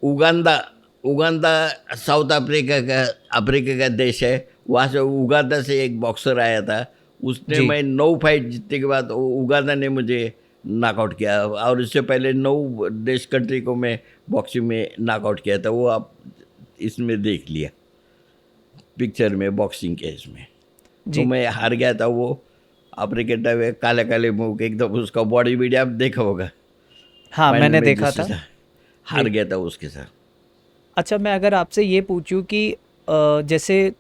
उगांडा, उगांडा साउथ अफ्रीका का देश है, वहाँ से उगांडा से एक बॉक्सर आया था। उसने जी। मैं 9 फाइट जीतने के बाद उगांडा ने मुझे नॉकआउट किया, और इससे पहले 9 देश कंट्री को मैं बॉक्सिंग में नॉकआउट किया था। वो आप इसमें देख लिया, पिक्चर में, बॉक्सिंग के इसमें। तो जी। मैं हार गया था। वो अफ्रीकन टाइप काले काले मुंह के एकदम, उसका बॉडी वीडियो आप देखा होगा, हाँ, फाइनल मैंने में देखा जिसके था। साथ हार जी। गया था उसके साथ। अच्छा, मैं अगर आपसे ये पूछूं कि जैसे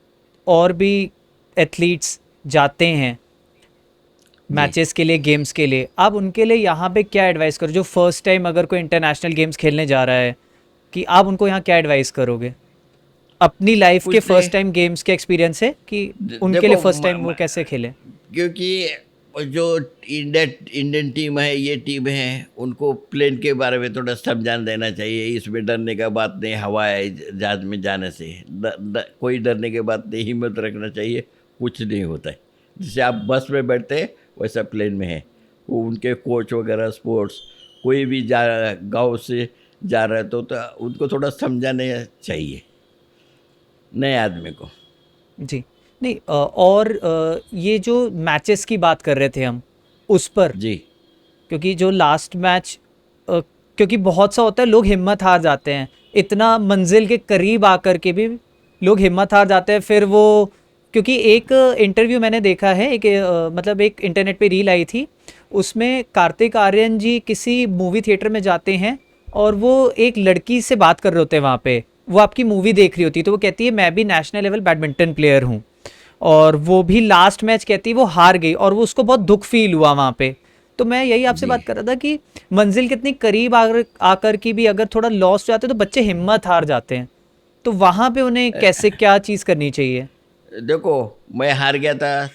और भी एथलीट्स जाते हैं जी, मैचेस के लिए, गेम्स के लिए, आप उनके लिए यहाँ पे क्या एडवाइस करो, जो फर्स्ट टाइम अगर कोई इंटरनेशनल गेम्स खेलने जा रहा है, कि आप उनको यहाँ क्या एडवाइस करोगे अपनी लाइफ के कुछ नहीं। फर्स्ट टाइम गेम्स के एक्सपीरियंस से, कि उनके लिए देखो फर्स्ट टाइम वो कैसे खेलें? क्योंकि जो इंडियन टीम है, ये टीम है, उनको प्लेन के बारे में थोड़ा समझान देना चाहिए। इसमें डरने का बात नहीं, हवा है जहाज में जाने से, कोई डरने की बात नहीं, हिम्मत रखना चाहिए, कुछ नहीं होता है। जैसे आप बस में बैठते हैं वैसा प्लेन में है। वो उनके कोच वगैरह स्पोर्ट्स, कोई भी जा गांव से जा रहा है तो उनको थोड़ा समझाने चाहिए नए आदमी को। जी। नहीं, और ये जो मैचेस की बात कर रहे थे हम, उस पर, जी, क्योंकि जो लास्ट मैच, क्योंकि बहुत सा होता है लोग हिम्मत हार जाते हैं, इतना मंजिल के करीब आकर के भी लोग हिम्मत हार जाते हैं। फिर वो, क्योंकि एक इंटरव्यू मैंने देखा है, एक मतलब एक इंटरनेट पे रील आई थी, उसमें कार्तिक आर्यन जी किसी मूवी थिएटर में जाते हैं और वो एक लड़की से बात कर रहे होते हैं वहाँ पे, वो आपकी मूवी देख रही होती है, तो वो कहती है मैं भी नेशनल लेवल बैडमिंटन प्लेयर हूँ, और वो भी लास्ट मैच कहती है वो हार गई, और वो उसको बहुत दुख फील हुआ वहाँ पे। तो मैं यही आपसे जी। बात कर रहा था कि मंजिल कितनी करीब आकर की भी अगर थोड़ा लॉस हो जाते हैं तो बच्चे हिम्मत हार जाते हैं, तो वहाँ पे उन्हें कैसे, क्या चीज़ करनी चाहिए? देखो, मैं हार गया था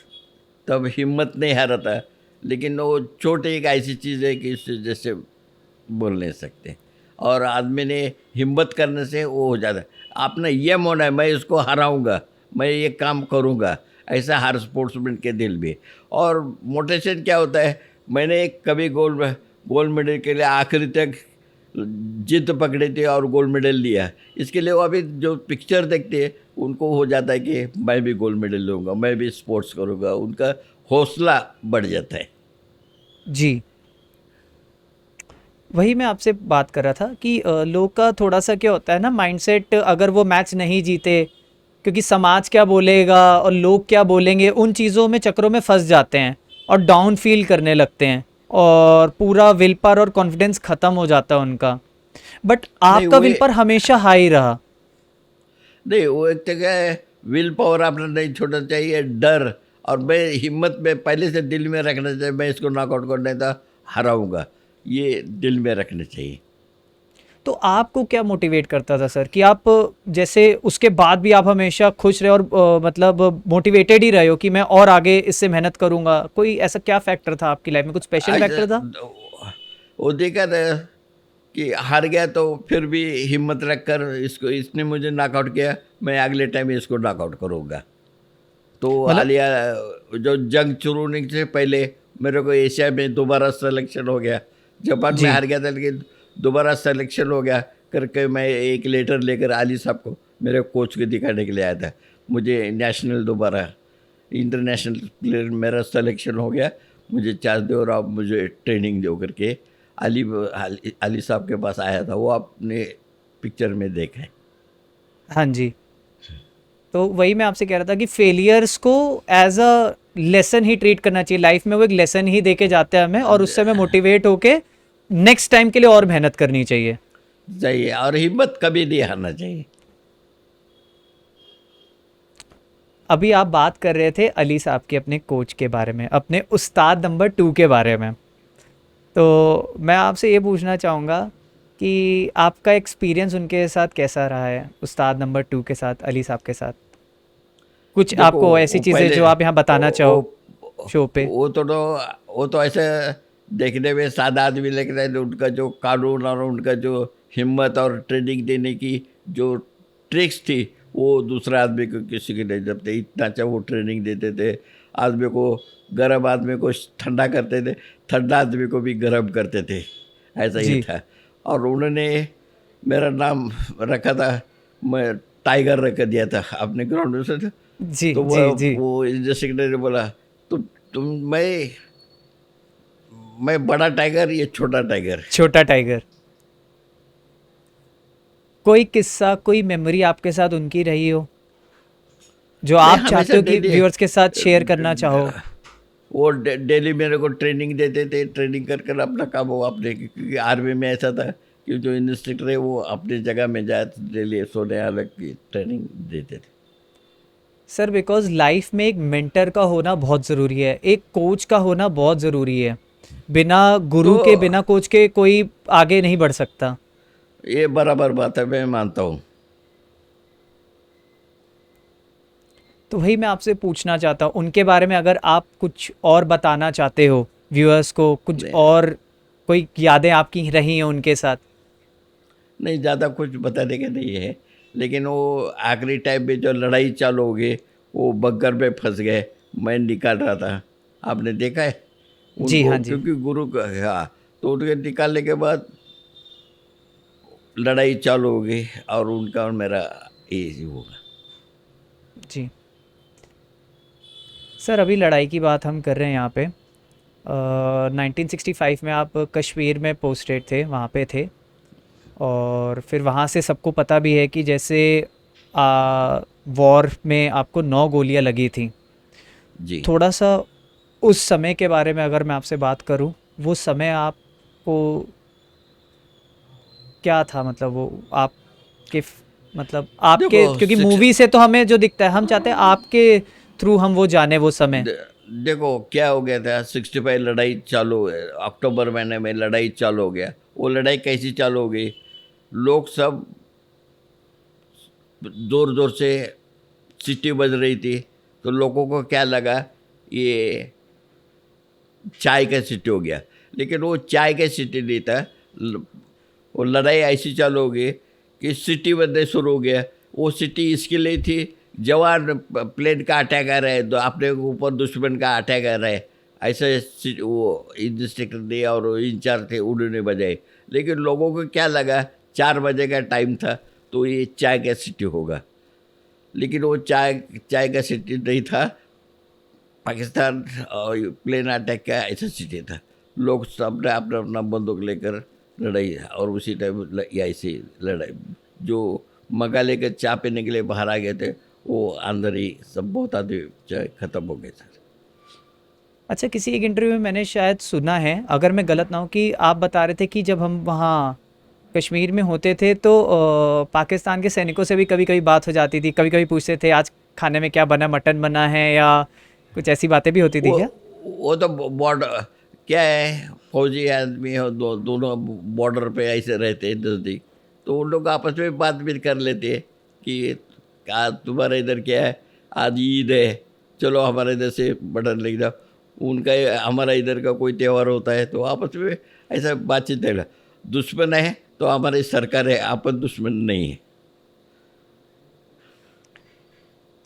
तब हिम्मत नहीं हारा था, लेकिन वो चोट एक ऐसी चीज़ है कि इससे जैसे बोल नहीं सकते, और आदमी ने हिम्मत करने से वो हो जाता है। आपने ये मोना है मैं इसको हराऊंगा, मैं ये काम करूंगा, ऐसा हर स्पोर्ट्समैन के दिल में। और मोटिवेशन क्या होता है, मैंने कभी गोल्ड मेडल के लिए आखिरी तक जिद पकड़ी थी और गोल्ड मेडल लिया। इसके लिए वो अभी जो पिक्चर देखते हैं उनको हो जाता है कि मैं भी गोल्ड मेडल लूँगा, मैं भी स्पोर्ट्स करूँगा, उनका हौसला बढ़ जाता है। जी। वही मैं आपसे बात कर रहा था कि लोग का थोड़ा सा क्या होता है ना माइंडसेट, अगर वो मैच नहीं जीते, क्योंकि समाज क्या बोलेगा और लोग क्या बोलेंगे, उन चीज़ों में चक्रों में फंस जाते हैं और डाउन फील करने लगते हैं, और पूरा विल पावर और कॉन्फिडेंस ख़त्म हो जाता है उनका। बट नहीं आपका वो विल पावर हमेशा हाई रहा। नहीं वो एक जगह है, विल पावर आपने नहीं छोड़ना चाहिए, डर। और मैं हिम्मत में पहले से दिल में रखना चाहिए, मैं इसको नॉकआउट करने था, हराऊंगा, ये दिल में रखना चाहिए। तो आपको क्या मोटिवेट करता था सर, कि आप जैसे उसके बाद भी आप हमेशा खुश रहे और मतलब मोटिवेटेड ही रहे हो कि मैं और आगे इससे मेहनत करूंगा? कोई ऐसा क्या फैक्टर था आपकी लाइफ में, कुछ स्पेशल आज फैक्टर था? वो देखा था कि हार गया तो फिर भी हिम्मत रखकर इसको, इसने मुझे नॉकआउट किया, मैं अगले टाइम इसको नॉकआउट करूँगा। तो मतलब, आलिया, जो जंग शुरू होने से पहले मेरे को एशिया में दोबारा सिलेक्शन हो गया। जापान में जी। हार गया था लेकिन दोबारा सिलेक्शन हो गया करके मैं एक लेटर लेकर आली साहब को, मेरे कोच को दिखाने के लिए आया था। मुझे नेशनल दोबारा इंटरनेशनल प्लेयर मेरा सिलेक्शन हो गया, मुझे चार्ज दो और आप मुझे ट्रेनिंग दो करके अली साहब के पास आया था। वो आपने पिक्चर में देखा है। हाँ जी। तो वही मैं आपसे कह रहा था कि फेलियर्स को एज अ लेसन ही ट्रीट करना चाहिए लाइफ में, वो एक लेसन ही दे के जाते हैं हमें, और उससे हमें मोटिवेट होके नेक्स्ट टाइम के लिए और मेहनत करनी चाहिए। चाहिए, और हिम्मत कभी नहीं हारना चाहिए। अभी आप बात कर रहे थे अली साहब के अपने कोच के बारे में, अपने उस्ताद नंबर 2 के बारे में, तो मैं आपसे ये पूछना चाहूँगा कि आपका एक्सपीरियंस उनके साथ कैसा रहा है, उस्ताद नंबर 2 के साथ, अली साहब के साथ? कुछ देखो आपको ऐसी वो चीज़ें पहले जो आप यहाँ बताना चाहो शो पे? वो तो ऐसे देखने में सादा आदमी, लेकिन उनका जो कानून और उनका जो हिम्मत और ट्रेनिंग देने की जो ट्रिक्स थी, वो दूसरा आदमी को किसी के नहीं जमते। इतना अच्छा वो ट्रेनिंग देते थे आदमी को। गर्म आदमी को ठंडा करते थे, ठंडा आदमी को भी गर्म करते थे, ऐसा ही जी, था। और उन्होंने मेरा नाम रखा था, मैं टाइगर रख दिया था अपने ग्राउंड में से। जी, तो जी, जी। वो इंडस्ट्री ने बोला, तुम मैं बड़ा टाइगर, ये छोटा टाइगर। छोटा टाइगर। कोई किस्सा, कोई मेमोरी आपके साथ उनकी रही हो, जो मैं आप हमेशा चाहते हो कि डेली व्यूअर्स के साथ शेयर करना चाहो? वो डेली मेरे को ट्रेनिंग देते थे, ट्रेनिंग कर कर अपना काम वो अपने, क्योंकि आर्मी में ऐसा था कि जो इंस्ट्रक्टर है वो अपनी जगह में जाए तो डेली सोने अलग की ट्रेनिंग देते थे। सर, बिकॉज लाइफ में एक मेंटर का होना बहुत ज़रूरी है, एक कोच का होना बहुत ज़रूरी है। बिना तो गुरु के, बिना कोच के कोई आगे नहीं बढ़ सकता। ये बराबर बात है, मैं मानता हूँ। तो वही मैं आपसे पूछना चाहता हूँ उनके बारे में, अगर आप कुछ और बताना चाहते हो व्यूअर्स को, कुछ नहीं, और कोई यादें आपकी रही हैं उनके साथ? नहीं ज़्यादा कुछ बताने के नहीं है, लेकिन वो आखिरी टाइम पे जो लड़ाई चालू हो गई, वो बंकर में फंस गए, मैं निकाल रहा था, आपने देखा है जी हाँ उनको, जी। क्योंकि गुरु का, हाँ। तो उनके निकालने के बाद लड़ाई चालू हो गई, और उनका और मेरा ये होगा। जी सर, अभी लड़ाई की बात हम कर रहे हैं यहाँ पे। 1965 में आप कश्मीर में पोस्टेड थे, वहाँ पे थे। और फिर वहाँ से सबको पता भी है कि जैसे वॉर में आपको 9 गोलियाँ लगी थी। जी। थोड़ा सा उस समय के बारे में अगर मैं आपसे बात करूं, वो समय आपको क्या था, मतलब वो आपके मतलब आपके, देखो क्योंकि सिक्स मूवी से तो हमें जो दिखता है, हम चाहते हैं आपके थ्रू हम वो जाने वो समय। दे- देखो क्या हो गया था, 65 लड़ाई चालू है, अक्टूबर महीने में लड़ाई चालू हो गया। वो लड़ाई कैसी चालू हो गई, लोग सब जोर जोर से सीटी बज रही थी, तो लोगों को क्या लगा ये चाय का सीटी हो गया, लेकिन वो चाय का सीटी नहीं था। वो लड़ाई ऐसी चालू हो गई कि सिटी बनने शुरू हो गया। वो सिटी इसके लिए थी, जवान प्लेन का अटैक आ रहा है तो अपने ऊपर दुश्मन का अटैक आ रहा है, ऐसे वो इंस्ट्रक्टर ने और वो इंचार्ज थे उन्होंने बजाए। लेकिन लोगों को क्या लगा 4 बजे का टाइम था तो ये चाय का सिटी होगा, लेकिन वो चाय चाय का सिटी नहीं था, पाकिस्तान और प्लेन अटैक का ऐसा सिटी था। लोग सब ने अपना अपना बंदूक लेकर लड़ाई, और उसी टाइम ऐसी लड़ाई जो मगा लेकर चाय पीने के लिए बाहर आ गए थे, वो अंदर ही सब बहुत आदमी चाय खत्म हो गए थे। अच्छा, किसी एक इंटरव्यू में मैंने शायद सुना है, अगर मैं गलत ना हूँ, कि आप बता रहे थे कि जब हम वहाँ कश्मीर में होते थे तो पाकिस्तान के सैनिकों से भी कभी कभी बात हो जाती थी, कभी कभी पूछते थे आज खाने में क्या बना, मटन बना है, या कुछ ऐसी बातें भी होती थी वो क्या? वो तो बॉर्डर क्या है, फौजी आदमी और दोनों बॉर्डर पे ऐसे रहते हैं नज़दीक, तो उन लोग आपस में बात भी कर लेते हैं कि आज तुम्हारे इधर क्या है, आज ईद है, चलो हमारे इधर से मटन लेके जाओ। उनका हमारा इधर का कोई त्यौहार होता है तो आपस में ऐसा बातचीत है। दुश्मन है तो हमारी सरकार है, आपन दुश्मन नहीं है।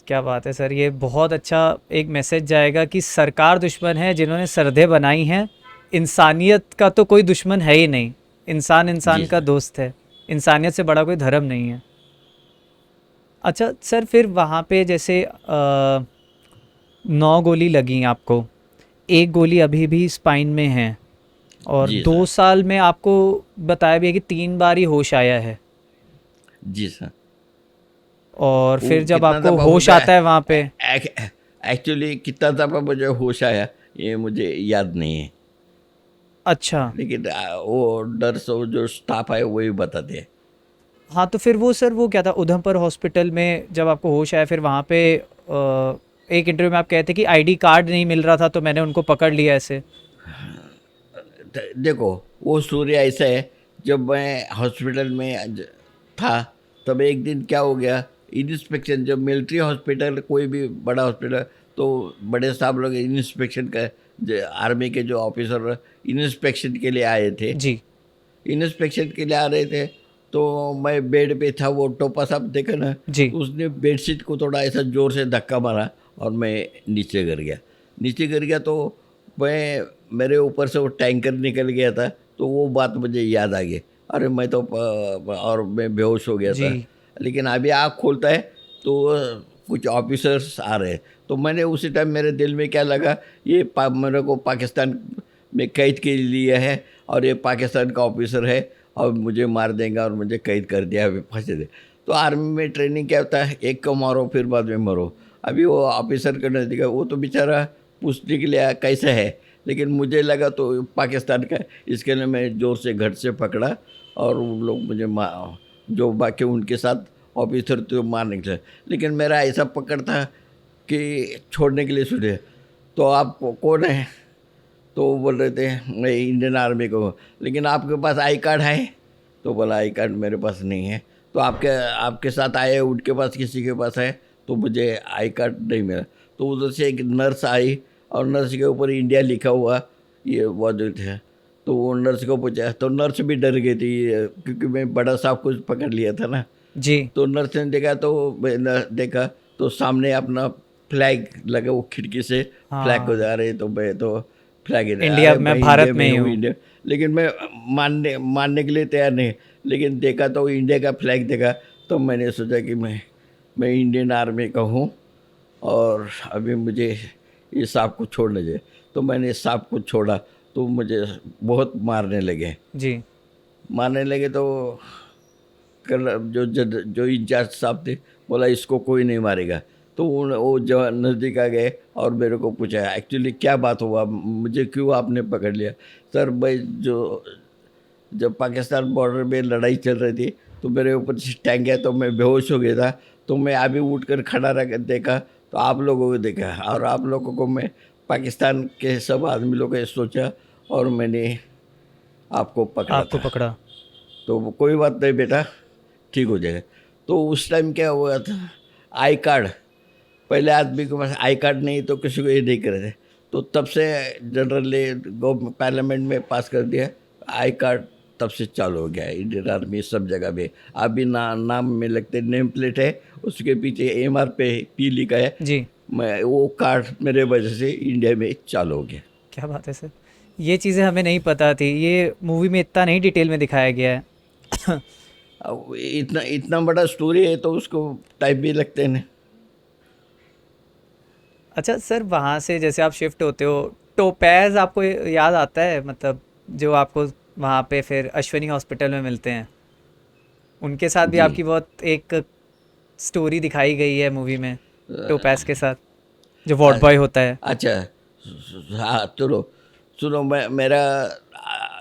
क्या बात है सर, ये बहुत अच्छा एक मैसेज जाएगा कि सरकार दुश्मन है, जिन्होंने सरहदें बनाई हैं इंसानियत का तो कोई दुश्मन है ही नहीं। इंसान जी इंसान का सर। दोस्त है, इंसानियत से बड़ा कोई धर्म नहीं है। अच्छा सर, फिर वहाँ पे जैसे 9 गोली लगी आपको, एक गोली अभी भी स्पाइन में है, और जी दो सर। साल में आपको बताया भी है कि 3 बार ही होश आया है। जी सर। और वो फिर जब कितना आपको दफ़ा होश मुझे आता है वहाँ पे। एक्चुअली कितना दफ़ा मुझे होश आया ये मुझे याद नहीं है, अच्छा। लेकिन वो डर से वो जो स्टाफ है वही बताते हैं। हाँ, तो फिर वो सर, वो क्या था उधमपुर हॉस्पिटल में जब आपको होश आया, फिर वहाँ पे एक इंटरव्यू में आप कहते कि आईडी कार्ड नहीं मिल रहा था तो मैंने उनको पकड़ लिया ऐसे। देखो वो स्टोरी ऐसा है, जब मैं हॉस्पिटल में था तब एक दिन क्या हो गया, इंस्पेक्शन, जब मिलिट्री हॉस्पिटल कोई भी बड़ा हॉस्पिटल तो बड़े साहब लोग इंस्पेक्शन का, आर्मी के जो ऑफिसर इंस्पेक्शन के लिए आए थे, जी इंस्पेक्शन के लिए आ रहे थे। तो मैं बेड पे था, वो टोपा साहब देखा ना, जी तो उसने बेडशीट को थोड़ा ऐसा जोर से धक्का मारा और मैं नीचे गिर गया। नीचे गिर गया तो मैं, मेरे ऊपर से वो टैंकर निकल गया था, तो वो बात मुझे याद आ गई। अरे मैं तो और मैं बेहोश हो गया जी था। लेकिन अभी आँख खोलता है तो कुछ ऑफिसर्स आ रहे हैं, तो मैंने उसी टाइम मेरे दिल में क्या लगा, ये मेरे को पाकिस्तान में कैद के लिए है और ये पाकिस्तान का ऑफिसर है और मुझे मार देगा और मुझे कैद कर दिया, अभी फंसे दे। तो आर्मी में ट्रेनिंग क्या होता है, एक को मारो फिर बाद में मरो। अभी वो ऑफिसर का नज़दीक, वो तो बेचारा पूछने के लिए आया कैसा है, लेकिन मुझे लगा तो पाकिस्तान का है, इसके लिए मैं ज़ोर से घट से पकड़ा और उन लोग मुझे जो बाकी उनके साथ ऑफिसर तो मारने के लिए, लेकिन मेरा ऐसा पकड़ था कि छोड़ने के लिए छूटे। तो आप कौन है, तो वो बोल रहे थे मैं इंडियन आर्मी को हूँ, लेकिन आपके पास आई कार्ड है, तो बोला आई कार्ड मेरे पास नहीं है। तो आपके आपके साथ आए, उनके पास किसी के पास है, तो मुझे आई कार्ड नहीं मिला। तो उधर से एक नर्स आई और नर्स के ऊपर इंडिया लिखा हुआ ये मौजूद है। तो वो नर्स को पूछा, तो नर्स भी डर गई थी क्योंकि मैं बड़ा साहब कुछ पकड़ लिया था ना। जी तो नर्स ने देखा, तो मैंने देखा तो सामने अपना फ्लैग लगा, वो खिड़की से फ्लैग को हाँ जा रहे, तो मैं तो फ्लैग, इंडिया, अरे मैं मैं भारत इंडिया में में ही हूँ, हूँ। इंडिया। लेकिन मैं मानने के लिए तैयार नहीं, लेकिन देखा तो इंडिया का फ्लैग देखा, तो मैंने सोचा कि मैं इंडियन आर्मी का हूँ और अभी मुझे इस सांप को छोड़ना चाहिए। तो मैंने इस सांप को छोड़ा तो मुझे बहुत मारने लगे। जी मारने लगे तो जो इंचार्ज साहब थे, बोला इसको कोई नहीं मारेगा। तो वो जो नज़दीक आ गए और मेरे को पूछा एक्चुअली क्या बात हुआ, मुझे क्यों आपने पकड़ लिया। सर भाई, जब पाकिस्तान बॉर्डर में लड़ाई चल रही थी तो मेरे ऊपर से टैंक गया, तो मैं बेहोश हो गया था। तो मैं अभी उठ कर खड़ा रह देखा तो आप लोगों को देखा, और आप लोगों को मैं पाकिस्तान के सब आदमी लोगों को सोचा और मैंने आपको पकड़ा आपको था। पकड़ा। तो कोई बात नहीं बेटा, ठीक हो जाएगा। तो उस टाइम क्या हुआ था, आई कार्ड, पहले आदमी के पास आई कार्ड नहीं तो किसी को ये नहीं कर रहे थे। तो तब से जनरली गवर्नमेंट पार्लियामेंट में पास कर दिया आई कार्ड, तब से चालू हो गया है इंडियन आर्मी सब जगह में। अभी नाम में लगते नेम प्लेट है, उसके पीछे MR पे P लिखा है। जी मैं वो कार्ड मेरे वजह से इंडिया में चालू हो गया। क्या बात है सर, ये चीज़ें हमें नहीं पता थी, ये मूवी में इतना नहीं डिटेल में दिखाया गया है। अब इतना इतना बड़ा स्टोरी है तो उसको टाइम भी लगते हैं। अच्छा सर, वहाँ से जैसे आप शिफ्ट होते हो, टोपैज आपको याद आता है, मतलब जो आपको वहाँ पे फिर अश्विनी हॉस्पिटल में मिलते हैं, उनके साथ भी जी। आपकी बहुत एक स्टोरी दिखाई गई है मूवी में, टोपैज के साथ जो वार्ड बॉय होता है। अच्छा, हाँ चलो सुनो, मेरा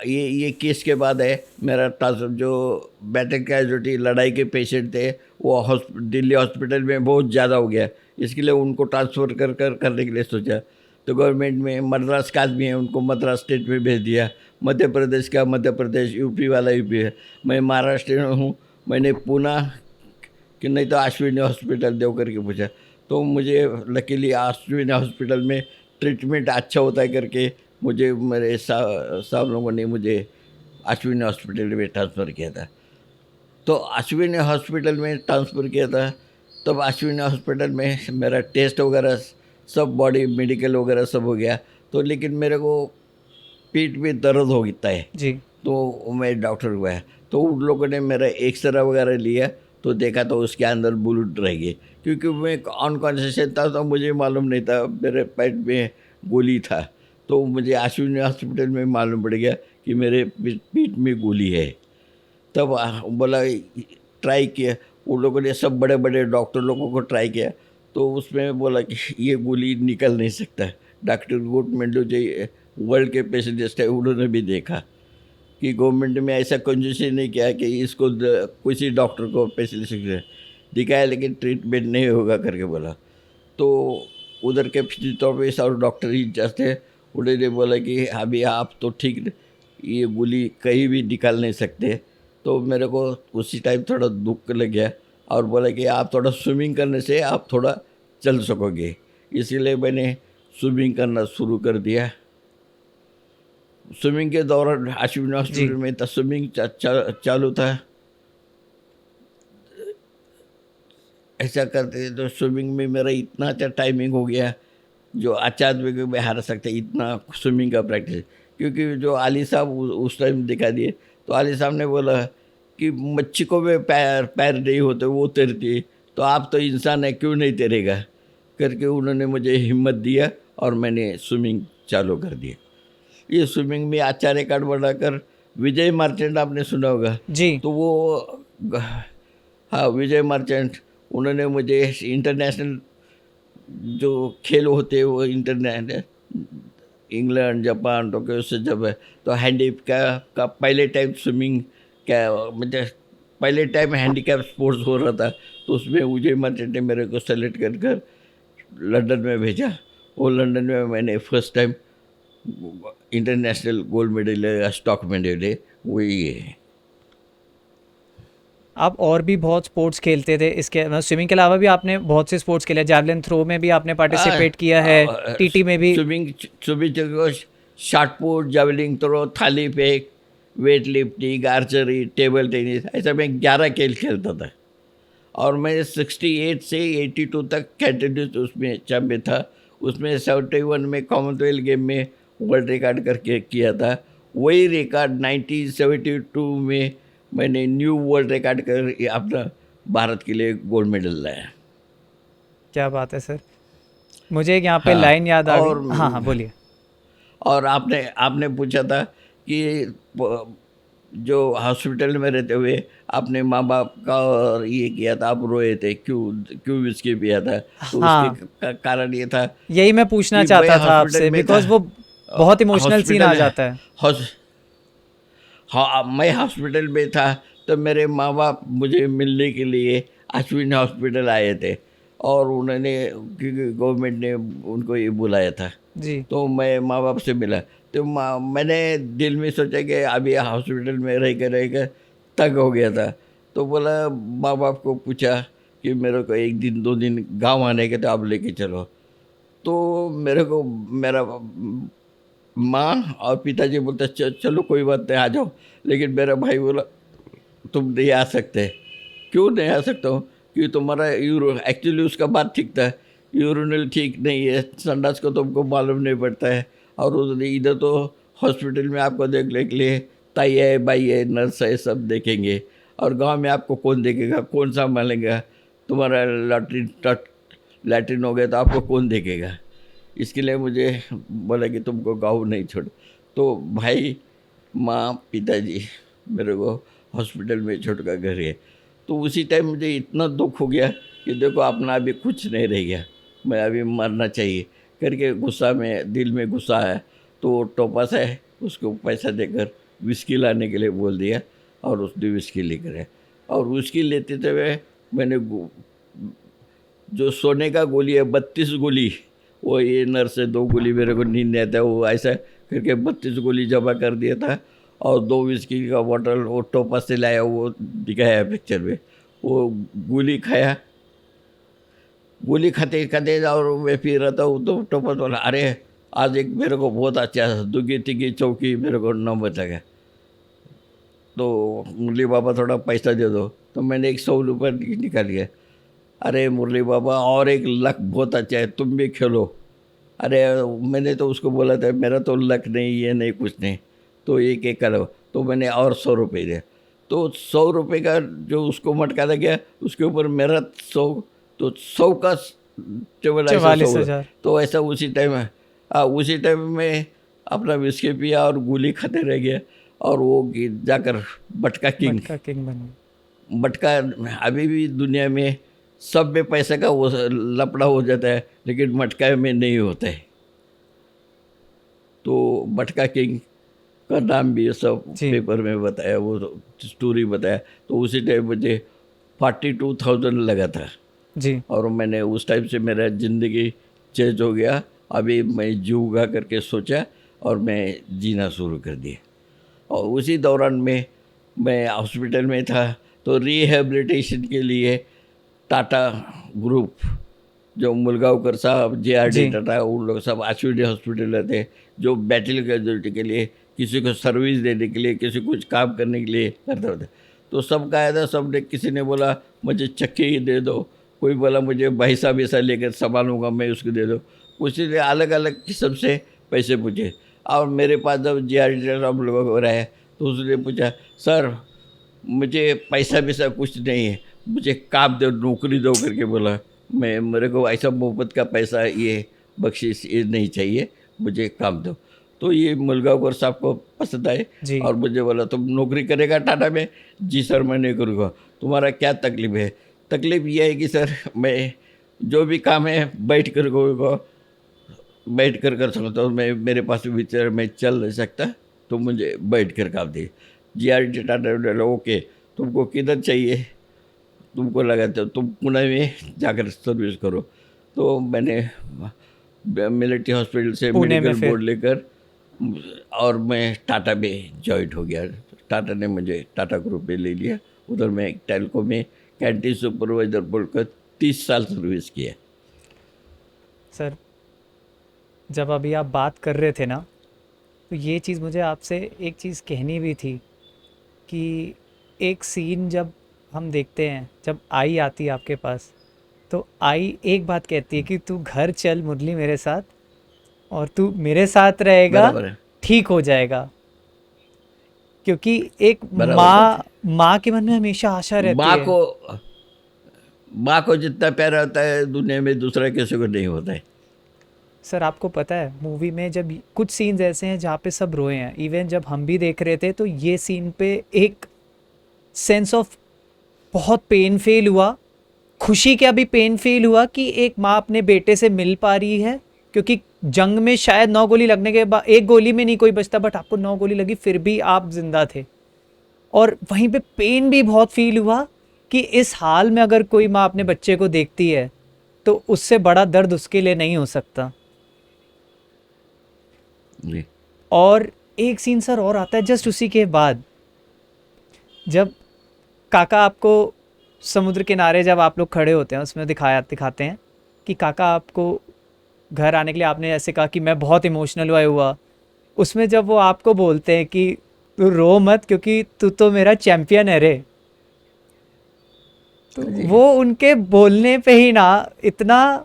ये केस के बाद है मेरा ट्रांसफर, जो बैटल कैजुअल्टी लड़ाई के पेशेंट थे वो दिल्ली हॉस्पिटल में बहुत ज़्यादा हो गया, इसके लिए उनको ट्रांसफ़र करने के लिए सोचा। तो गवर्नमेंट में मद्रास का आदमी है, उनको मद्रास स्टेट में भेज दिया, मध्य प्रदेश का मध्य प्रदेश, यूपी वाला यूपी है। मैं महाराष्ट्र में हूँ, मैंने पुणे कि नहीं तो अश्विनी हॉस्पिटल देव करके पूछा, तो मुझे लकीली अश्विनी हॉस्पिटल में ट्रीटमेंट अच्छा होता है करके मुझे मेरे साहब लोगों ने मुझे अश्विनी हॉस्पिटल में ट्रांसफ़र किया था। तो अश्विनी हॉस्पिटल में ट्रांसफ़र किया था, तब अश्विनी हॉस्पिटल में मेरा टेस्ट वगैरह सब, बॉडी मेडिकल वगैरह सब हो गया। तो लेकिन मेरे को पीठ में दर्द हो गया है, जी तो मैं डॉक्टर को गया, तो उन लोगों ने मेरा एक्सरे वगैरह लिया तो देखा तो उसके अंदर बुलेट रह गई, क्योंकि मैं अनकॉन्शियस था तो मुझे मालूम नहीं था मेरे पेट में गोली था। तो मुझे अश्विनी हॉस्पिटल में मालूम पड़ गया कि मेरे पीठ में गोली है। तब बोला ट्राई किया, उन लोगों ने सब बड़े बड़े डॉक्टर लोगों को ट्राई किया, तो उसमें बोला कि ये गोली निकल नहीं सकता। डॉक्टर गवर्नमेंट जो वर्ल्ड के स्पेशलिस्ट है उन्होंने भी देखा कि गवर्नमेंट में ऐसा कंजूसी नहीं किया कि इसको किसी डॉक्टर को स्पेशलिस्ट दिखाया लेकिन ट्रीटमेंट नहीं होगा करके बोला। तो उधर के फिजियोथेरेपिस्ट और डॉक्टर इंचार्ज थे, उन्होंने बोला कि अभी आप तो ठीक ये गोली कहीं भी निकाल नहीं सकते। तो मेरे को उसी टाइम थोड़ा दुख लग गया और बोला कि आप थोड़ा स्विमिंग करने से आप थोड़ा चल सकोगे, इसीलिए मैंने स्विमिंग करना शुरू कर दिया। स्विमिंग के दौरान अश्विन हॉस्पिटल में था, स्विमिंग चालू था। ऐसा करते तो स्विमिंग में मेरा इतना अच्छा टाइमिंग हो गया जो अचानक में हार सकते, इतना स्विमिंग का प्रैक्टिस। क्योंकि जो आली साहब उस टाइम दिखा दिए, तो आली साहब ने बोला कि मच्छी को भी पैर पैर नहीं होते, वो तैरती है, तो आप तो इंसान है, क्यों नहीं तैरेगा करके उन्होंने मुझे हिम्मत दिया और मैंने स्विमिंग चालू कर दिया। ये स्विमिंग में अच्छा रिकॉर्ड बनाकर विजय मर्चेंट आपने सुना होगा जी। तो वो, हाँ, विजय मर्चेंट, उन्होंने मुझे इंटरनेशनल जो खेल होते हैं वो इंटरनेशनल इंग्लैंड जापान टोक्यो से जब है तो हैंडीकैप का पहले टाइम स्विमिंग क्या मतलब पहले टाइम हैंडीकैप स्पोर्ट्स हो रहा था, तो उसमें विजय मर्चेंट ने मेरे को सेलेक्ट कर लंदन में भेजा। वो लंदन में मैंने first time international gold medal या स्टॉक मेडल है, वही है। आप और भी बहुत स्पोर्ट्स खेलते थे, इसके स्विमिंग के अलावा भी आपने बहुत से स्पोर्ट्स खेले, जैवलिन थ्रो में भी आपने पार्टिसिपेट किया है, टीटी में भी। स्विमिंग शॉटपुट, जावलिंग थ्रो, थाली फेंक, weight lifting, archery, table tennis, ऐसा मैं 11 खेल खेलता था। और मैं 68 से 82 तक कंटिन्यूस उसमें चैम्पियन था। उसमें 71 में कॉमनवेल्थ गेम में वर्ल्ड रिकॉर्ड करके किया था। वही रिकॉर्ड 1972 में मैंने न्यू वर्ल्ड रिकॉर्ड कर अपना भारत के लिए गोल्ड मेडल लाया। क्या बात है सर, मुझे एक यहाँ पे हाँ, लाइन याद आ और गई। हाँ हाँ बोलिए। और आपने पूछा था कि जो हॉस्पिटल में रहते हुए आपने माँ बाप का और ये किया था, आप रोए थे, क्यों विस्की पिया था, तो हाँ, उसके कारण ये था यही मैं पूछना कि चाहता मैं था आपसे, हॉस्पिटल में बिकॉज था। वो बहुत इमोशनल सीन आ हॉस्पिटल जाता है। हाँ, मैं हॉस्पिटल में था तो मेरे माँ बाप मुझे मिलने के लिए अश्विन हॉस्पिटल आए थे और उन्होंने, क्योंकि गवर्नमेंट ने उनको ये बुलाया था, जी। तो मैं माँ बाप से मिला। तो मैंने दिल में सोचा कि अभी हॉस्पिटल में रह कर तंग हो गया था। तो बोला, माँ बाप को पूछा कि मेरे को 1 दिन 2 दिन गांव आने के, तो आप लेके चलो। तो मेरे को मेरा माँ और पिताजी बोलते चलो कोई बात नहीं, आ जाओ। लेकिन मेरा भाई बोला तुम नहीं आ सकते। क्यों नहीं आ सकता हूँ? क्योंकि तुम्हारा एक्चुअली उसका बात ठीक था, यूरिनल ठीक नहीं है, संडास को तुमको मालूम नहीं पड़ता है, और इधर तो हॉस्पिटल में आपको देखने के लिए ताई है, बाई है, नर्स है, सब देखेंगे, और गांव में आपको कौन देखेगा, कौन संभालेगा? तुम्हारा लैट्रिन हो गया तो आपको कौन देखेगा? इसके लिए मुझे बोला कि तुमको गाँव नहीं छोड़। तो भाई, माँ, पिताजी मेरे को हॉस्पिटल में छोड़ कर घर गए। तो उसी टाइम मुझे इतना दुख हो गया कि देखो अपना अभी कुछ नहीं रह गया, मैं अभी मरना चाहिए करके गुस्सा में, दिल में गुस्सा आया। तो टोपास है, उसको पैसा देकर विस्की लाने के लिए बोल दिया और उसने विस्की लेकर आया। और विस्की लेते हुए मैंने जो सोने का गोली है 32 गोली, वो ये नर्स से 2 गोली मेरे को नींद नहीं आता, वो ऐसा करके 32 गोली जमा कर दिया था। और 2 विस्की का बॉटल वो टोपा से लाया, वो दिखाया पिक्चर में, वो गोली खाया। गोली खाते खाते और मैं पी रहा था, तो टोपा बोला, अरे आज एक मेरे को बहुत अच्छा दुगी तिगी चौकी मेरे को नाम बता गया, तो मुरली बाबा थोड़ा पैसा दे दो। तो मैंने 100 रुपये निकाल लिया। अरे मुरली बाबा, और 1 लाख बहुत अच्छा है, तुम भी खेलो। अरे मैंने तो उसको बोला था मेरा तो लक नहीं, ये नहीं, कुछ नहीं, तो एक करो। तो मैंने और 100 रुपये दिया। तो 100 रुपये का जो उसको मटका लग गया, उसके ऊपर मेरा 100, तो 100 का 44,000। तो ऐसा उसी टाइम में अपना विस्की पिया और गोली खाते रह गया। और वो जाकर मटका किंग बन गया। मटका अभी भी दुनिया में सब में पैसे का वो लपड़ा हो जाता है, लेकिन मटका में नहीं होता है। तो मटका किंग का नाम भी सब पेपर में बताया, वो स्टोरी बताया। तो उसी टाइम मुझे 42,000 लगा था जी। और मैंने उस टाइम से मेरा ज़िंदगी चेंज हो गया। अभी मैं जीऊँगा करके सोचा और मैं जीना शुरू कर दिया। और उसी दौरान में मैं हॉस्पिटल में था, तो रिहैबिलिटेशन के लिए टाटा ग्रुप, जो मुलगांवकर साहब, जे.आर.डी. जी टाटा, उन लोग सब अश्विनी हॉस्पिटल में थे, जो बैटल कैजुअल्टी के लिए, किसी को सर्विस देने के लिए, किसी को कुछ काम करने के लिए करते होते। तो सब का आया था, सब ने, किसी ने बोला मुझे चक्की ही दे दो, कोई बोला मुझे भैंसा वैसा लेकर संभालूंगा मैं, उसको दे दो। उसी ने अलग अलग किस्म से पैसे पूछे। और मेरे पास जब जे.आर.डी. टाटा हम लोगों को रहे, तो उसने पूछा, सर मुझे पैसा वैसा कुछ नहीं है, मुझे काम दो, नौकरी दो करके बोला। मेरे को ऐसा मुफ्त का पैसा, ये बख्शिश ये नहीं चाहिए, मुझे काम दो। तो ये मुलगांवकर साहब को पसंद आए जी और मुझे बोला तुम नौकरी करेगा टाटा में? जी सर मैं नहीं करूँगा। तुम्हारा क्या तकलीफ है? तकलीफ ये है कि सर मैं जो भी काम है बैठ कर करूँगा, बैठ कर सकता हूँ मैं, मेरे पास व्हीलचेयर में चल नहीं सकता, तो मुझे बैठ कर काम दे। जे.आर.डी. टाटा ने ओके, तुमको किधर चाहिए, तुमको लगा तो तुम पुणे में जाकर सर्विस करो। तो मैंने मिलिट्री हॉस्पिटल से पुणे में मेडिकल फिर बोर्ड लेकर और मैं टाटा में जॉइंट हो गया। टाटा ने मुझे टाटा ग्रुप में ले लिया। उधर मैं टेल्को में कैंटीन सुपरवाइजर बोलकर 30 साल सर्विस किया। सर जब अभी आप बात कर रहे थे ना, तो ये चीज़ मुझे आपसे एक चीज़ कहनी भी थी कि एक सीन जब हम देखते हैं, जब आई आती है आपके पास, तो आई एक बात कहती है कि तू घर चल मुरली मेरे साथ, और तू मेरे साथ रहेगा बराबर है, ठीक हो जाएगा। क्योंकि एक बराबर बात माँ के मन में हमेशा आशा है। रहती माँ है। को, माँ को जितना प्यार होता है दुनिया में दूसरा किसी को नहीं होता है। सर आपको पता है मूवी में जब कुछ सीन्स ऐसे हैं जहाँ पे सब रोए हैं, इवन जब हम भी देख रहे थे, तो ये सीन पे एक सेंस ऑफ बहुत पेन फील हुआ, खुशी का भी पेन फील हुआ कि एक माँ अपने बेटे से मिल पा रही है। क्योंकि जंग में शायद 9 गोली लगने के बाद, एक गोली में नहीं कोई बचता, बट आपको 9 गोली लगी फिर भी आप जिंदा थे। और वहीं पे पेन भी बहुत फील हुआ कि इस हाल में अगर कोई माँ अपने बच्चे को देखती है, तो उससे बड़ा दर्द उसके लिए नहीं हो सकता। जी और एक सीन सर और आता है जस्ट उसी के बाद, जब काका आपको समुद्र किनारे जब आप लोग खड़े होते हैं, उसमें दिखाते हैं कि काका आपको घर आने के लिए, आपने ऐसे कहा कि मैं बहुत इमोशनल हुआ। उसमें जब वो आपको बोलते हैं कि तू रो मत क्योंकि तू तो मेरा चैंपियन है रे, तो वो उनके बोलने पे ही ना इतना